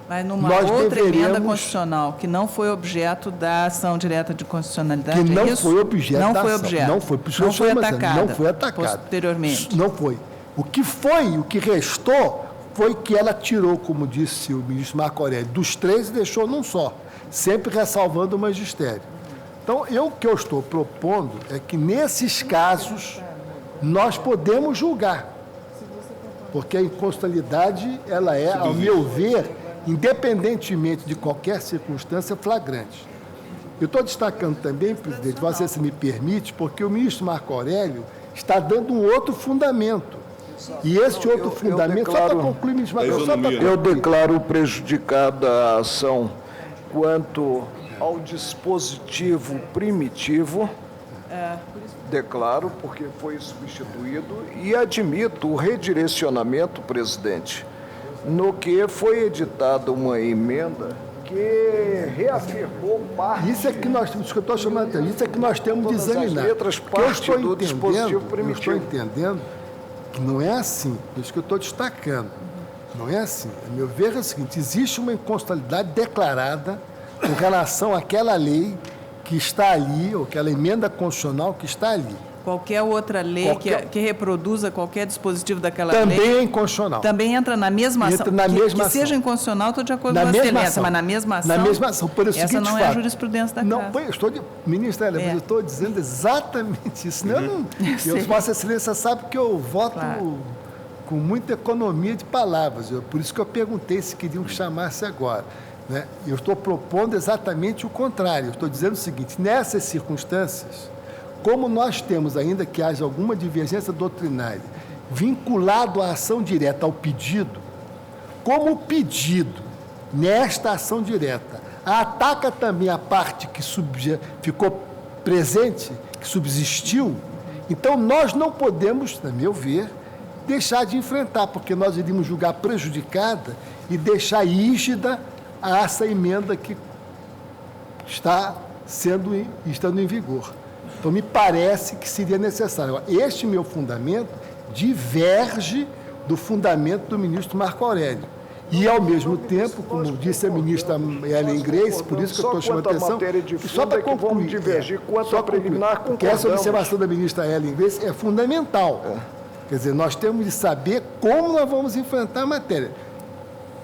mas numa outra emenda constitucional que não foi objeto da ação direta de constitucionalidade, que não foi objeto não da foi ação, objeto, não foi atacada, não foi atacada posteriormente. Não foi. O que restou foi que ela tirou, como disse o ministro Marco Aurélio, dos 3 e deixou num só, sempre ressalvando o magistério. Então, o que eu estou propondo é que, nesses casos, nós podemos julgar, porque a inconstitucionalidade, ela é, ao meu ver, independentemente de qualquer circunstância, flagrante. Eu estou destacando também, presidente, você se me permite, porque o ministro Marco Aurélio está dando um outro fundamento. E esse outro fundamento, só para concluir, ministro Marco Aurélio, eu declaro prejudicada a ação quanto ao dispositivo primitivo, declaro, porque foi substituído, e admito o redirecionamento, presidente, no que foi editada uma emenda que reafirmou parte... Isso é que nós temos, que eu estou chamando até, isso é que nós temos de examinar. Eu estou entendendo que não é assim, por isso que eu estou destacando. Não é assim. A meu ver é o seguinte, existe uma inconstitucionalidade declarada com relação àquela lei que está ali, ou aquela emenda constitucional que está ali. Qualquer outra lei que reproduza qualquer dispositivo daquela lei... Também é inconstitucional. Também entra na mesma ação. Entra na mesma ação. Seja inconstitucional, estou de acordo com a excelência, mas na mesma ação... Na mesma ação. Por essa não é a jurisprudência da Casa. Não, ministra Hélia, mas eu estou dizendo exatamente isso. Vossa Excelência sabe que eu voto com muita economia de palavras. Por isso que eu perguntei se queriam que chamasse agora. Né? Eu estou propondo exatamente o contrário. Eu estou dizendo o seguinte, nessas circunstâncias, como nós temos ainda que haja alguma divergência doutrinária vinculado à ação direta ao pedido, como o pedido, nesta ação direta, ataca também a parte que ficou presente, que subsistiu, então nós não podemos, a meu ver, deixar de enfrentar, porque nós iríamos julgar prejudicada e deixar rígida essa emenda que estando em vigor. Então, me parece que seria necessário. Este meu fundamento diverge do fundamento do ministro Marco Aurélio. E, ao mesmo tempo, como disse a ministra Ellen Grace, por isso que eu estou chamando a atenção, só para concluir, que essa observação da ministra Ellen Grace é fundamental. Quer dizer, nós temos de saber como nós vamos enfrentar a matéria.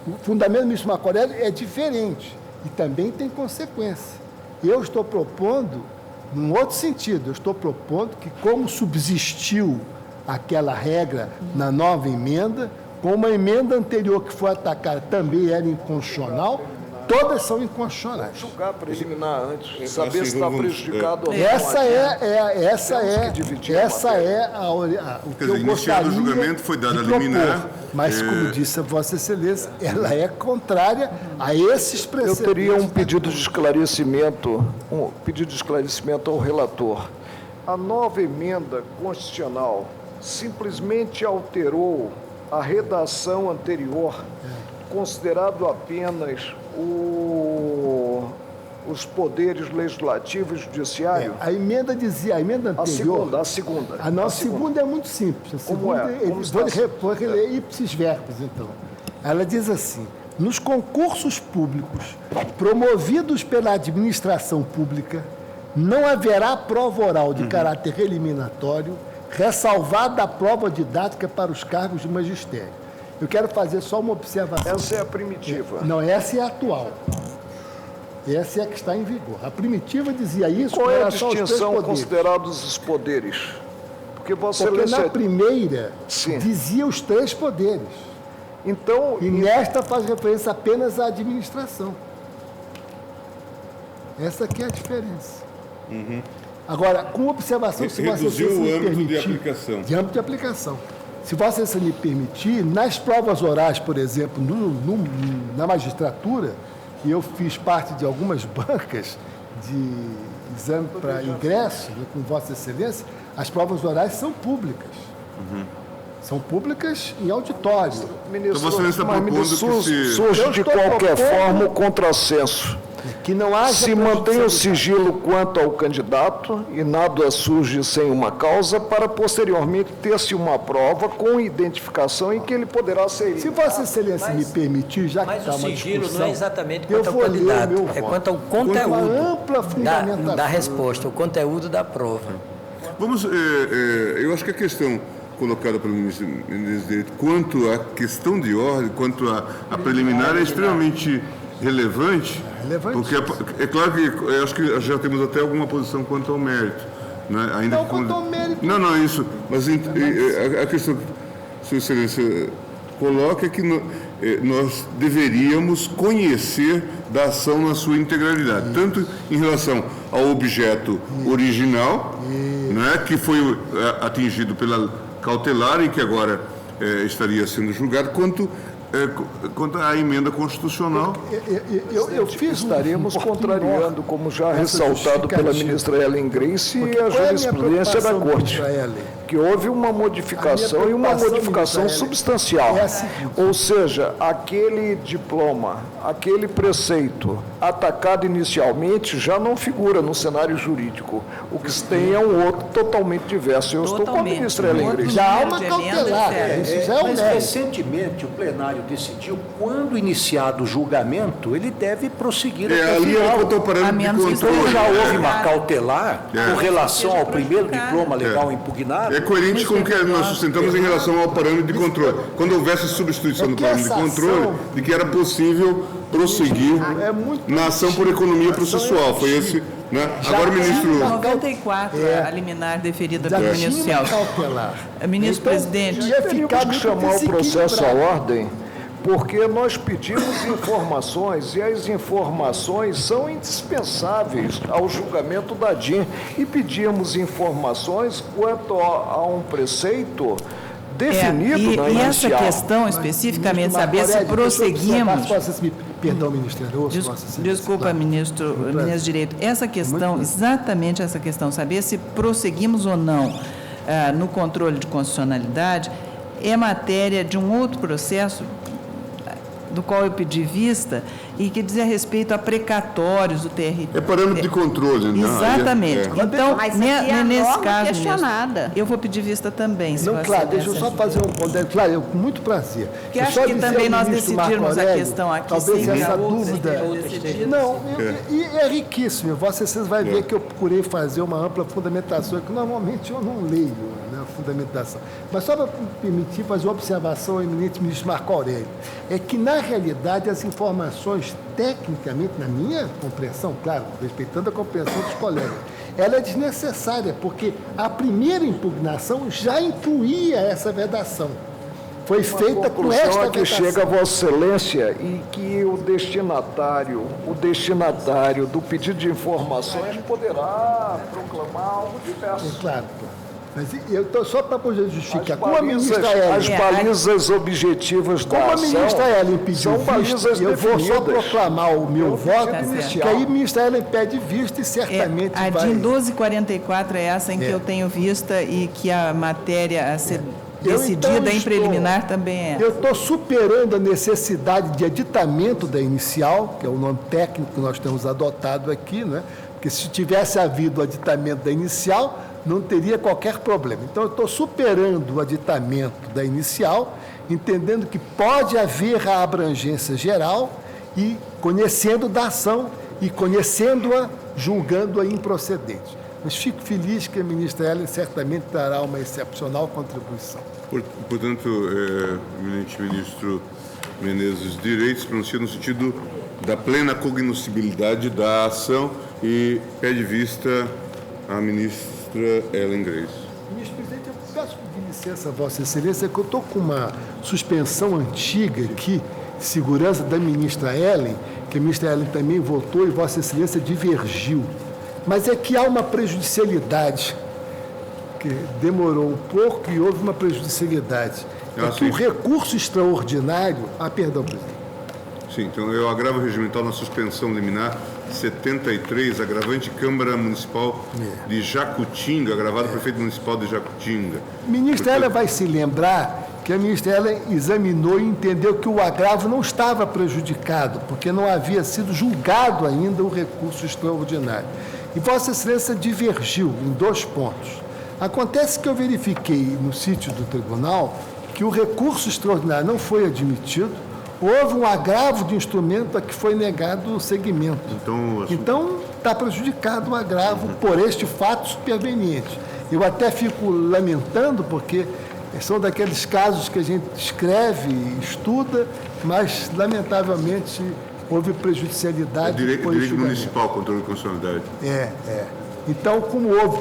O fundamento do ministro Marco Aurélio é diferente e também tem consequência. Eu estou propondo, num outro sentido, eu estou propondo que, como subsistiu aquela regra na nova emenda, como a emenda anterior que foi atacada também era inconstitucional, todas são inconstitucionais. Julgar preliminar antes, saber se está prejudicado ou não. Essa é o que eu gostaria o julgamento foi dado a liminar. Mas, como disse a Vossa Excelência, ela é contrária a esses precedentes. Eu teria um pedido de esclarecimento, ao relator. A nova emenda constitucional simplesmente alterou a redação anterior, considerado apenas os poderes legislativo e judiciário? A emenda anterior... A segunda. A segunda é muito simples. A segunda, vou reler ipsis verbis, então. Ela diz assim: nos concursos públicos promovidos pela administração pública, não haverá prova oral de caráter eliminatório, ressalvada a prova didática para os cargos de magistério. Eu quero fazer só uma observação. Essa é a primitiva. Não, essa é a atual. Essa é a que está em vigor. A primitiva dizia isso. Qual com é a relação aos três distinção poderes. considerados os poderes? Porque Vossa Porque Excelência... na primeira Sim. dizia os três poderes. Então, E nesta faz referência apenas à administração. Essa aqui é a diferença. Agora, com observação, se Vossa Reduziu Excelência o me âmbito de permitir... aplicação. De âmbito de aplicação. Se Vossa Excelência me permitir, nas provas orais, por exemplo, na magistratura, e eu fiz parte de algumas bancas de exame para ingresso, né, com Vossa Excelência, as provas orais são públicas. São públicas em auditório. ministro, Então, Vossa Excelência está mas, propondo ministro, que se- surge Eu de estou qualquer propondo- forma o contrassenso. Que não haja Se mantém o prejudicialidade. sigilo quanto ao candidato e nada surge sem uma causa para posteriormente ter-se uma prova com identificação em que ele poderá ser... Se Vossa Excelência me permitir, já que Mas está o uma sigilo discussão, não é exatamente eu quanto ao vou ler o candidato, meu é voto. quanto ao Com uma conteúdo ampla fundamentação. da resposta, o conteúdo da prova. Vamos, eu acho que a questão colocada pelo ministro Menezes de Direito quanto à questão de ordem, quanto à preliminar, é extremamente relevante. Relevante. Porque é claro que eu acho que já temos até alguma posição quanto ao mérito. Né? Ainda Não, que quanto ao mérito. Não, isso. Mas a questão que Sua Excelência coloca é que nós deveríamos conhecer da ação na sua integralidade, tanto em relação ao objeto original, né, que foi atingido pela cautelar e que agora estaria sendo julgado, quanto à emenda constitucional. Eu fiz Estaremos contrariando, como já essa ressaltado pela justificativa. ministra Ellen Grace, Porque a qual é a minha jurisprudência da preocupação, Corte, ministra Ellen? que houve uma modificação A minha e uma preocupação, modificação ministra Ellen, substancial. é a seguinte. Ou seja, aquele diploma, aquele preceito atacado inicialmente já não figura no cenário jurídico. O que se tem é um outro totalmente diverso. Eu estou com a Totalmente. ministra Ellen Outro Grace. Já há número uma de emendas, cautelar, é. isso já é um Mas mérito. recentemente o plenário decidiu, quando iniciado o julgamento, ele deve prosseguir até o Ali é final. o que eu estou A parando de menos que controle. Como já houve uma É. cautelar com relação Seja ao primeiro prejudicado. diploma legal impugnado, É coerente com o que nós sustentamos em relação ao parâmetro de controle. Quando houvesse substituição É do que parâmetro de essa controle, ação- de que era possível prosseguir É muito na ação por economia ação processual. Foi esse, né? Agora o ministro... 94, a liminar deferida Já pelo tinha ministro uma Celso. cautelar. Ministro Então, presidente, ia Teríamos ficar que muito chamar o processo à desequilibrado. ordem, porque nós pedimos informações e as informações são indispensáveis ao julgamento da DIN. E pedimos informações quanto a um preceito definido na e essa inicial. questão especificamente, Ministro saber se Marco Aurélio, deixa eu observar, prosseguimos. se Vossa Excelência me- Perdão, ministro. eu ouço Vossa Excelência. Desculpa, Claro. ministro de Direito. Essa questão, exatamente essa questão, saber se prosseguimos ou não no controle de constitucionalidade, é matéria de um outro processo do qual eu pedi vista e que dizia respeito a precatórios do TRT. É parâmetro de controle, né? Exatamente. É. Então, Mas aqui é a nesse norma caso, questionada. ministro, eu vou pedir vista também. se Não, Vossa claro, deixa eu Excelência só fazer um ponto. Claro, eu com muito prazer. Que Eu acho só que dizer também ao nós ministro Marco decidirmos a Aurélio, questão aqui, talvez sem essa a outra dúvida... esteja decidida. Não, e é riquíssimo. Vossa Excelência vai ver que eu procurei fazer uma ampla fundamentação, que normalmente eu não leio, né, a fundamentação. Mas só para me permitir fazer uma observação ao eminente ministro Marco Aurélio, é que, na realidade, as informações, tecnicamente, na minha compreensão, claro, respeitando a compreensão dos colegas, ela é desnecessária, porque a primeira impugnação já incluía essa vedação. Foi feita com conclusão esta a que vedação. chega a Vossa Excelência e que o destinatário do pedido de informações poderá proclamar algo diverso. Claro, claro. Mas eu estou só para poder justificar. Como a ministra As Ellen, balizas objetivas da como a ação ministra Ellen pediu são balizas vista, eu vou só definidas. proclamar o meu voto, Tá certo. que aí a ministra Ellen pede vista e certamente A vai... DIN 1244 é essa em que eu tenho vista e que a matéria a ser decidida então em estou- preliminar também é. Eu estou superando a necessidade de aditamento da inicial, que é o nome técnico que nós temos adotado aqui, né? Porque se tivesse havido o aditamento da inicial, não teria qualquer problema. Então, eu estou superando o aditamento da inicial entendendo que pode haver a abrangência geral e conhecendo da ação e conhecendo-a, julgando-a improcedente. Mas fico feliz que a ministra Ellen certamente dará uma excepcional contribuição. Portanto, eminente ministro Menezes, direito se pronuncia no sentido da plena cognoscibilidade da ação e pede vista à ministra Ellen Grace. Ministro presidente, eu peço de licença a Vossa Excelência, que eu estou com uma suspensão antiga aqui, de segurança da ministra Ellen, que a ministra Ellen também votou e Vossa Excelência divergiu. Mas é que há uma prejudicialidade, que demorou um pouco e houve uma prejudicialidade. É que o recurso extraordinário... perdão, presidente. Sim, então é o agravo regimental na suspensão liminar 73, agravante Câmara Municipal de Jacutinga, agravado prefeito municipal de Jacutinga. Ministra Ellen vai se lembrar que a ministra Ellen examinou e entendeu que o agravo não estava prejudicado, porque não havia sido julgado ainda o recurso extraordinário. E Vossa Excelência divergiu em 2 pontos. Acontece que eu verifiquei no sítio do tribunal que o recurso extraordinário não foi admitido, houve um agravo de instrumento a que foi negado o segmento. Então, está prejudicado o agravo por este fato superveniente. Eu até fico lamentando, porque são daqueles casos que a gente escreve, estuda, mas, lamentavelmente, houve prejudicialidade. Direito municipal, controle de constitucionalidade. Então, como houve,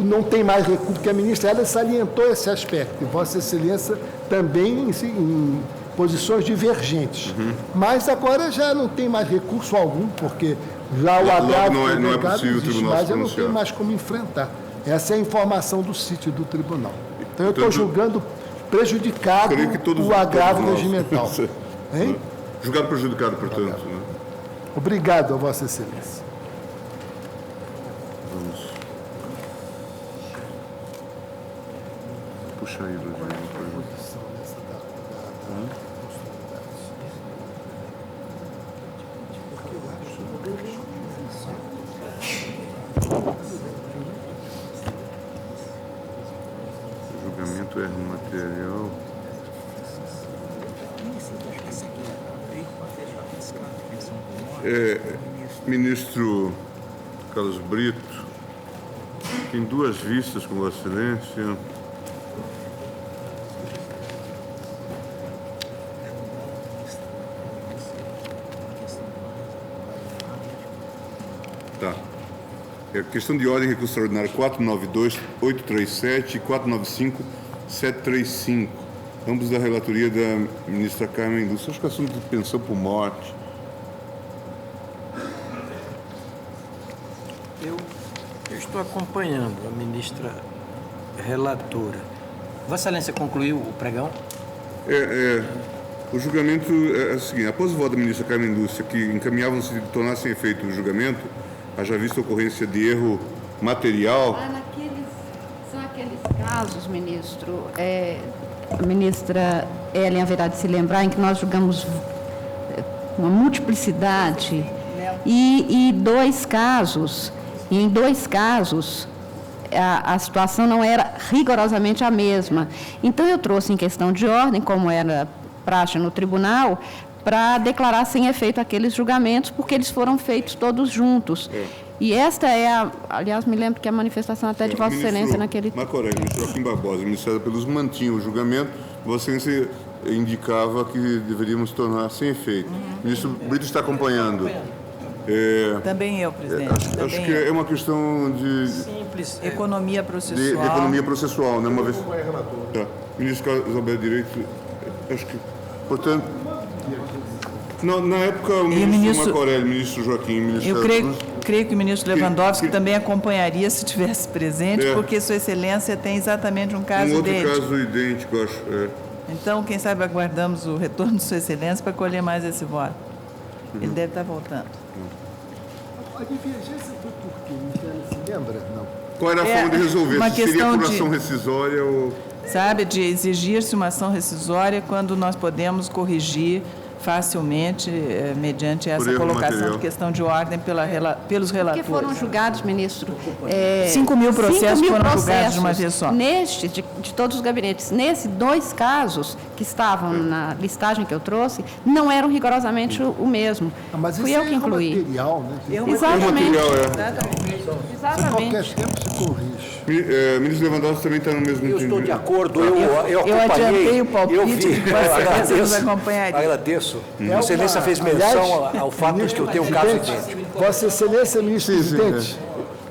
não tem mais recurso, porque a ministra ela salientou esse aspecto, e Vossa Excelência também em posições divergentes. Mas agora já não tem mais recurso algum, porque já o agravo não é possível o tribunal mas se eu não pronunciar. tenho mais como enfrentar. Essa é a informação do sítio do tribunal. Então, eu estou julgando prejudicado o agravo regimental. Hein? Julgado prejudicado, portanto. Né? Obrigado a Vossa Excelência. Vamos puxar aí, julgamento é material. Ministro Carlos Brito, tem 2 vistas com Vossa Excelência. Tá. É questão de ordem, recurso extraordinário 492-837 e 495-735, ambos da relatoria da ministra Carmen Lúcia. Acho que é assunto de pensão por morte. Eu estou acompanhando a ministra relatora. Vossa Excelência concluiu o pregão? O julgamento é o seguinte: após o voto da ministra Carmen Lúcia, que encaminhavam-se de tornar sem efeito o julgamento, haja vista a ocorrência de erro material. São aqueles casos, ministro, a ministra Ellen haverá de se lembrar, em que nós julgamos uma multiplicidade e 2 casos. E em 2 casos, a situação não era rigorosamente a mesma. Então, eu trouxe em questão de ordem, como era praxe no tribunal, para declarar sem efeito aqueles julgamentos, porque eles foram feitos todos juntos. E esta aliás, me lembro que a manifestação até de Vossa Excelência naquele... Marco Aurélio, ministro Joaquim Barbosa, Ministério Pelos mantinha o julgamento, Vossa Excelência indicava que deveríamos tornar sem efeito. O ministro Brito está acompanhando. Também eu, presidente. Acho que é uma questão de... Simples. Economia processual. De economia processual, né? Uma vez... Tá. Ministro Carlos Alberto Direito, acho que, portanto... Na época, o ministro Marco Aurélio, ministro Joaquim, ministro... Eu creio que o ministro Lewandowski também acompanharia se estivesse presente, porque Sua Excelência tem exatamente um caso idêntico. Outro caso idêntico, acho. Então, quem sabe aguardamos o retorno de Sua Excelência para colher mais esse voto. Ele deve estar voltando. A divergência foi por quê? Se lembra? Não. Qual era a forma de resolver? Uma Seria questão por ação rescisória ou... Sabe, de exigir-se uma ação rescisória quando nós podemos corrigir facilmente, mediante essa erro colocação material. de questão de ordem pelos Porque relatores. foram julgados, ministro... 5.000 processos 5.000 foram julgados de uma vez só. De todos os gabinetes. Nesses 2 casos que estavam na listagem que eu trouxe, não eram rigorosamente o mesmo. Mas Fui isso eu que incluí. material, né? Exatamente. material, A qualquer Exatamente. tempo se corrige. Ministro Lewandowski também está no mesmo Eu estou de entendimento. acordo, eu Eu acompanhei, adiantei o palpite, eu vi, que com certeza nos acompanharia. agradeço. É Vossa Excelência fez menção ao fato de que eu tenho um caso idêntico. Vossa Excelência, ministro Sim, sim, presidente.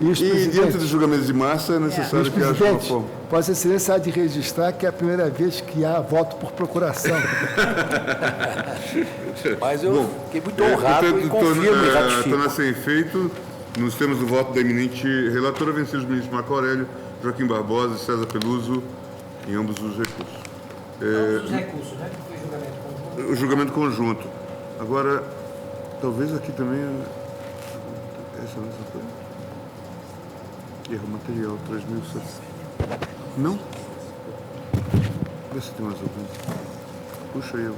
Ministro E diante presidente. dos julgamentos de massa, é necessário que haja uma Presidente, forma. Vossa Excelência há de registrar que é a primeira vez que há voto por procuração. Mas eu fiquei muito honrado e confirmo e ratifico. Torna sem efeito, nos termos do voto da eminente relatora, vencidos os ministros Marco Aurélio, Joaquim Barbosa e César Peluso em ambos os recursos. Os recursos, né? Foi julgamento conjunto. O julgamento conjunto. Agora, talvez aqui também... Essa coisa. Erro material, 3.700. Não? Vê se tem mais algum. Puxa aí algum.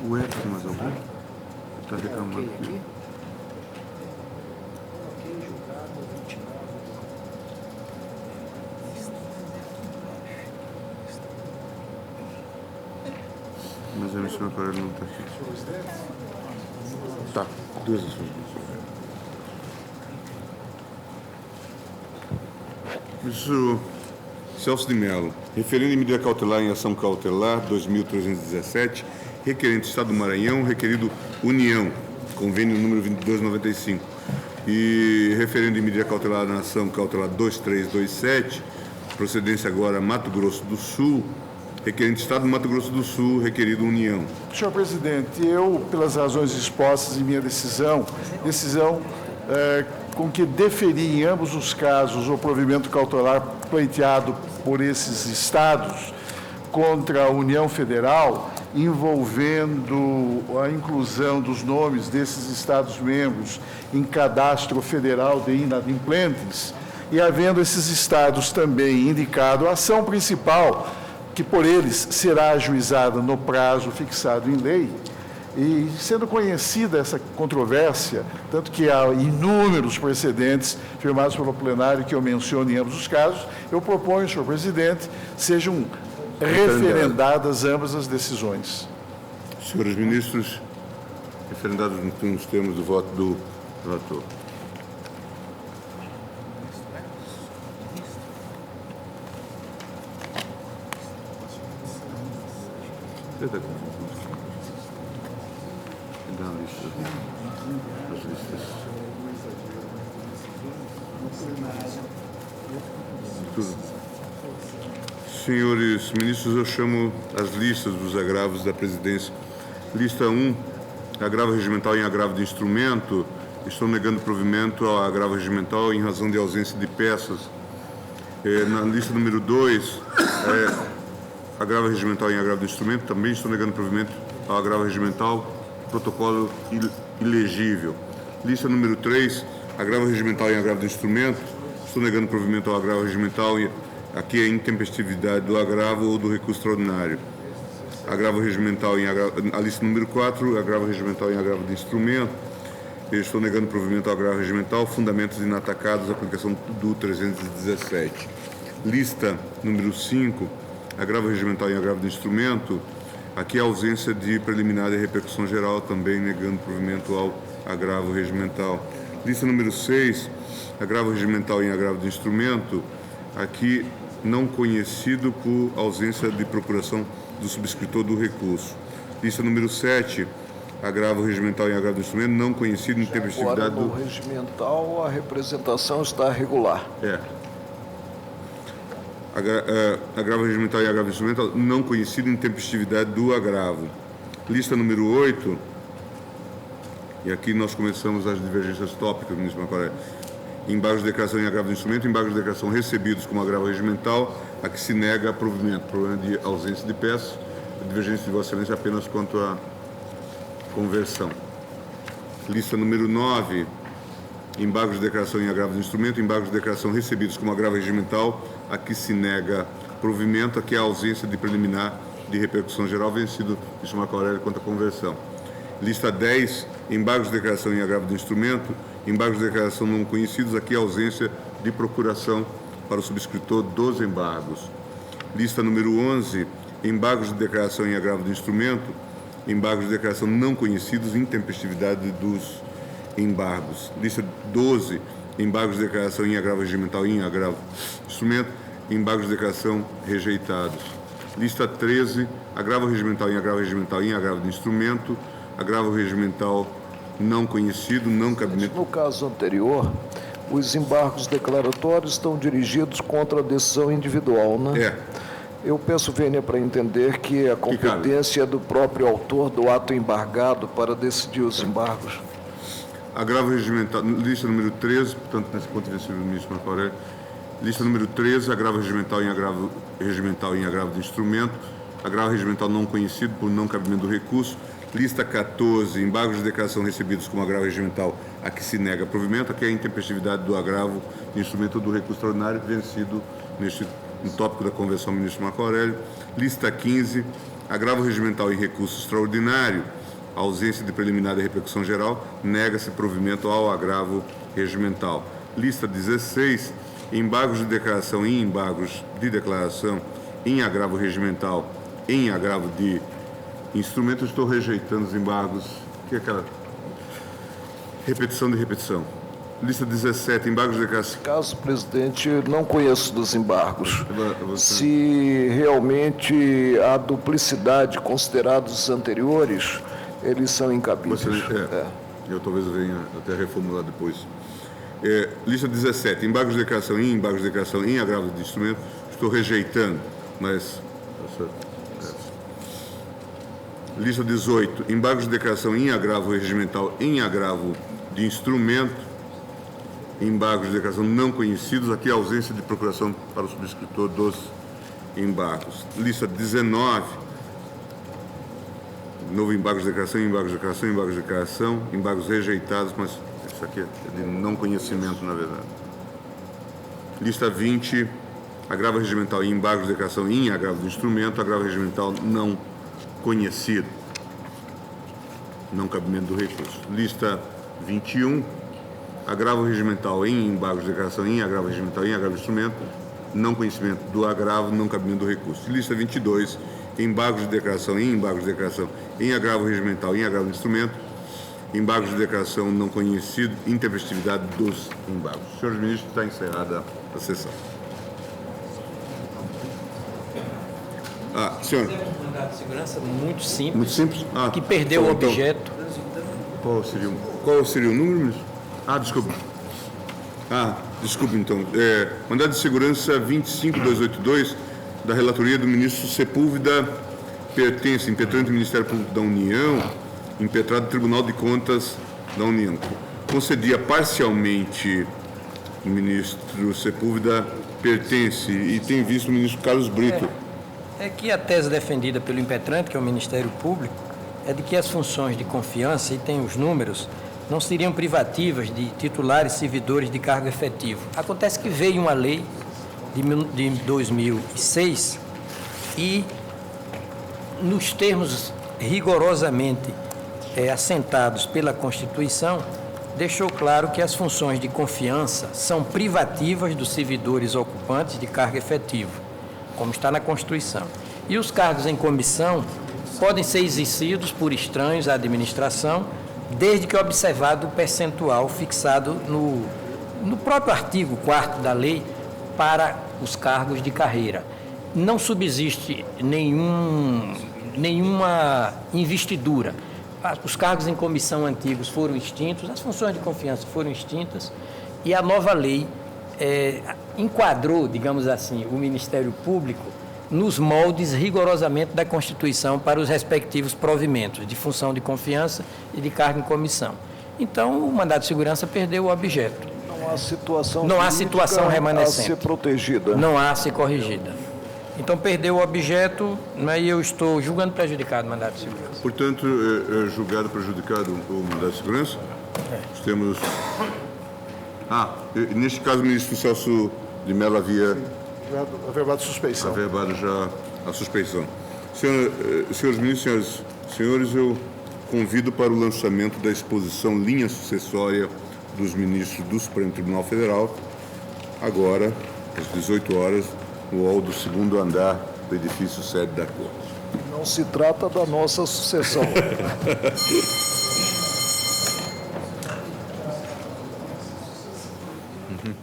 O F tem mais algum? Está reclamando aqui. Mas a missão agora não está aqui. Tá, 2 ações. Ministro Celso de Mello, referendo em medida cautelar em ação cautelar 2.317, requerente Estado do Maranhão, requerido União, convênio número 2295. E referendo em medida cautelar na ação cautelar 2327, procedência agora Mato Grosso do Sul, requerente Estado do Mato Grosso do Sul, requerido União. Senhor presidente, eu, pelas razões expostas em minha decisão com que deferi em ambos os casos o provimento cautelar pleiteado por esses estados contra a União Federal, envolvendo a inclusão dos nomes desses estados-membros em cadastro federal de inadimplentes, e havendo esses estados também indicado a ação principal, que por eles será ajuizada no prazo fixado em lei, e sendo conhecida essa controvérsia, tanto que há inúmeros precedentes firmados pelo plenário que eu menciono em ambos os casos, eu proponho, senhor presidente, sejam referendadas ambas as decisões. Senhores ministros, referendados nos termos do voto do relator. Senhores ministros, eu chamo as listas dos agravos da presidência. Lista 1, agravo regimental em agravo de instrumento. Estou negando provimento ao agravo regimental em razão de ausência de peças. Na lista número 2, agravo regimental em agravo de instrumento. Também estou negando provimento ao agravo regimental, protocolo ilegível. Lista número 3, agravo regimental em agravo de instrumento. Estou negando provimento ao agravo regimental e aqui é intempestividade do agravo ou do recurso extraordinário. Agravo regimental em agravo, a lista número 4, agravo regimental em agravo de instrumento. Eu estou negando provimento ao agravo regimental, fundamentos inatacados, aplicação do 317. Lista número 5, agravo regimental em agravo de instrumento. Aqui a ausência de preliminar e repercussão geral, também negando provimento ao agravo regimental. Lista número 6, agravo regimental em agravo de instrumento. Aqui não conhecido por ausência de procuração do subscritor do recurso. Lista número 7, agravo regimental em agravo de instrumento, não conhecido em tempestividade Agora, no regimental, a representação está regular. Agravo regimental e agravo de instrumento, não conhecido em tempestividade do agravo. Lista número 8, e aqui nós começamos as divergências tópicas, ministro Marco Aurélio. Embargos de declaração em agravo de instrumento, embargos de declaração recebidos como agravo regimental, a que se nega provimento, problema de ausência de peças, a divergência de Vossa Excelência apenas quanto à conversão. Lista número 9, embargos de declaração em agravo de instrumento, embargos de declaração recebidos como agravo regimental, a que se nega provimento, aqui a ausência de preliminar de repercussão geral, vencido ministro Marco Aurélio contra a conversão. Lista 10, embargos de declaração em agravo de instrumento, embargos de declaração não conhecidos, aqui a ausência de procuração para o subscritor dos embargos. Lista número 11, embargos de declaração em agravo de instrumento, embargos de declaração não conhecidos, intempestividade dos embargos. Lista 12, embargos de declaração em agravo regimental e em agravo de instrumento, embargos de declaração rejeitados. Lista 13, agravo regimental em agravo regimental e em agravo de instrumento, agravo regimental não conhecido, não cabimento. No caso anterior, os embargos declaratórios estão dirigidos contra a decisão individual, né? É. Eu peço, Vênia, para entender que a competência é do próprio autor do ato embargado para decidir os embargos. Agravo regimental, lista número 13, portanto, nesse ponto vencido do ministro Marco Aurélio. Lista número 13, agravo regimental em agravo de instrumento, agravo regimental não conhecido por não cabimento do recurso. Lista 14, embargos de declaração recebidos como agravo regimental, a que se nega provimento, aqui é a intempestividade do agravo de instrumento do recurso extraordinário, vencido no tópico da convenção do ministro Marco Aurélio. Lista 15, agravo regimental em recurso extraordinário, ausência de preliminar de repercussão geral, nega-se provimento ao agravo regimental. Lista 16, embargos de declaração e embargos de declaração em agravo regimental, em agravo de instrumento. Eu estou rejeitando os embargos, que é aquela repetição de repetição. Lista 17, embargos de declaração. Caso, presidente, não conheço dos embargos. Se realmente há duplicidade considerados os anteriores, eles são incabíveis. Eu talvez venha até reformular depois. Lista 17, embargos de declaração e embargos de declaração em agravo de instrumento. Estou rejeitando, mas... Lista 18, embargos de declaração em agravo regimental, em agravo de instrumento, embargos de declaração não conhecidos, aqui a ausência de procuração para o subscritor dos embargos. Lista 19, novo embargos de declaração, embargos de declaração, embargos de declaração, embargos rejeitados, mas isso aqui é de não conhecimento, na verdade. Lista 20, agravo regimental em embargos de declaração em agravo de instrumento, agravo regimental não conhecido, não cabimento do recurso. Lista 21, agravo regimental em embargos de declaração em agravo regimental em agravo de instrumento, não conhecimento do agravo, não cabimento do recurso. Lista 22, embargos de declaração em embargos de declaração em agravo regimental em agravo de instrumento, embargos de declaração não conhecido, intempestividade dos embargos. Senhores ministros, está encerrada a sessão. Senhor. Um mandado de segurança muito simples. Muito simples? Que perdeu o objeto. Qual seria o número, ministro? Desculpe. Desculpe, então. Mandado de segurança 25282, da relatoria do ministro Sepúlveda, pertence, impetrante do Ministério Público da União, impetrado do Tribunal de Contas da União. Concedia parcialmente o ministro Sepúlveda, pertence, e tem visto o ministro Carlos Brito. É que a tese defendida pelo impetrante, que é o Ministério Público, é de que as funções de confiança, e tem os números, não seriam privativas de titulares e servidores de cargo efetivo. Acontece que veio uma lei de 2006 e, nos termos rigorosamente assentados pela Constituição, deixou claro que as funções de confiança são privativas dos servidores ocupantes de cargo efetivo, como está na Constituição. E os cargos em comissão podem ser exercidos por estranhos à administração, desde que observado o percentual fixado no próprio artigo 4º da lei para os cargos de carreira. Não subsiste nenhuma investidura. Os cargos em comissão antigos foram extintos, as funções de confiança foram extintas e a nova lei enquadrou, digamos assim, o Ministério Público nos moldes rigorosamente da Constituição para os respectivos provimentos de função de confiança e de cargo em comissão. Então, o mandado de segurança perdeu o objeto. Não há situação remanescente a ser protegida. Não há a ser corrigida. Então, perdeu o objeto, e eu estou julgando prejudicado o mandado de segurança. Portanto, julgado prejudicado o mandado de segurança? Nós temos... neste caso, o ministro Celso de Mello havia Averbado suspeição. averbado já a suspeição. Senhores ministros, senhores, eu convido para o lançamento da exposição Linha Sucessória dos Ministros do Supremo Tribunal Federal, agora, às 18 horas, no hall do 2º andar do edifício sede da Corte. Não se trata da nossa sucessão. Uhum.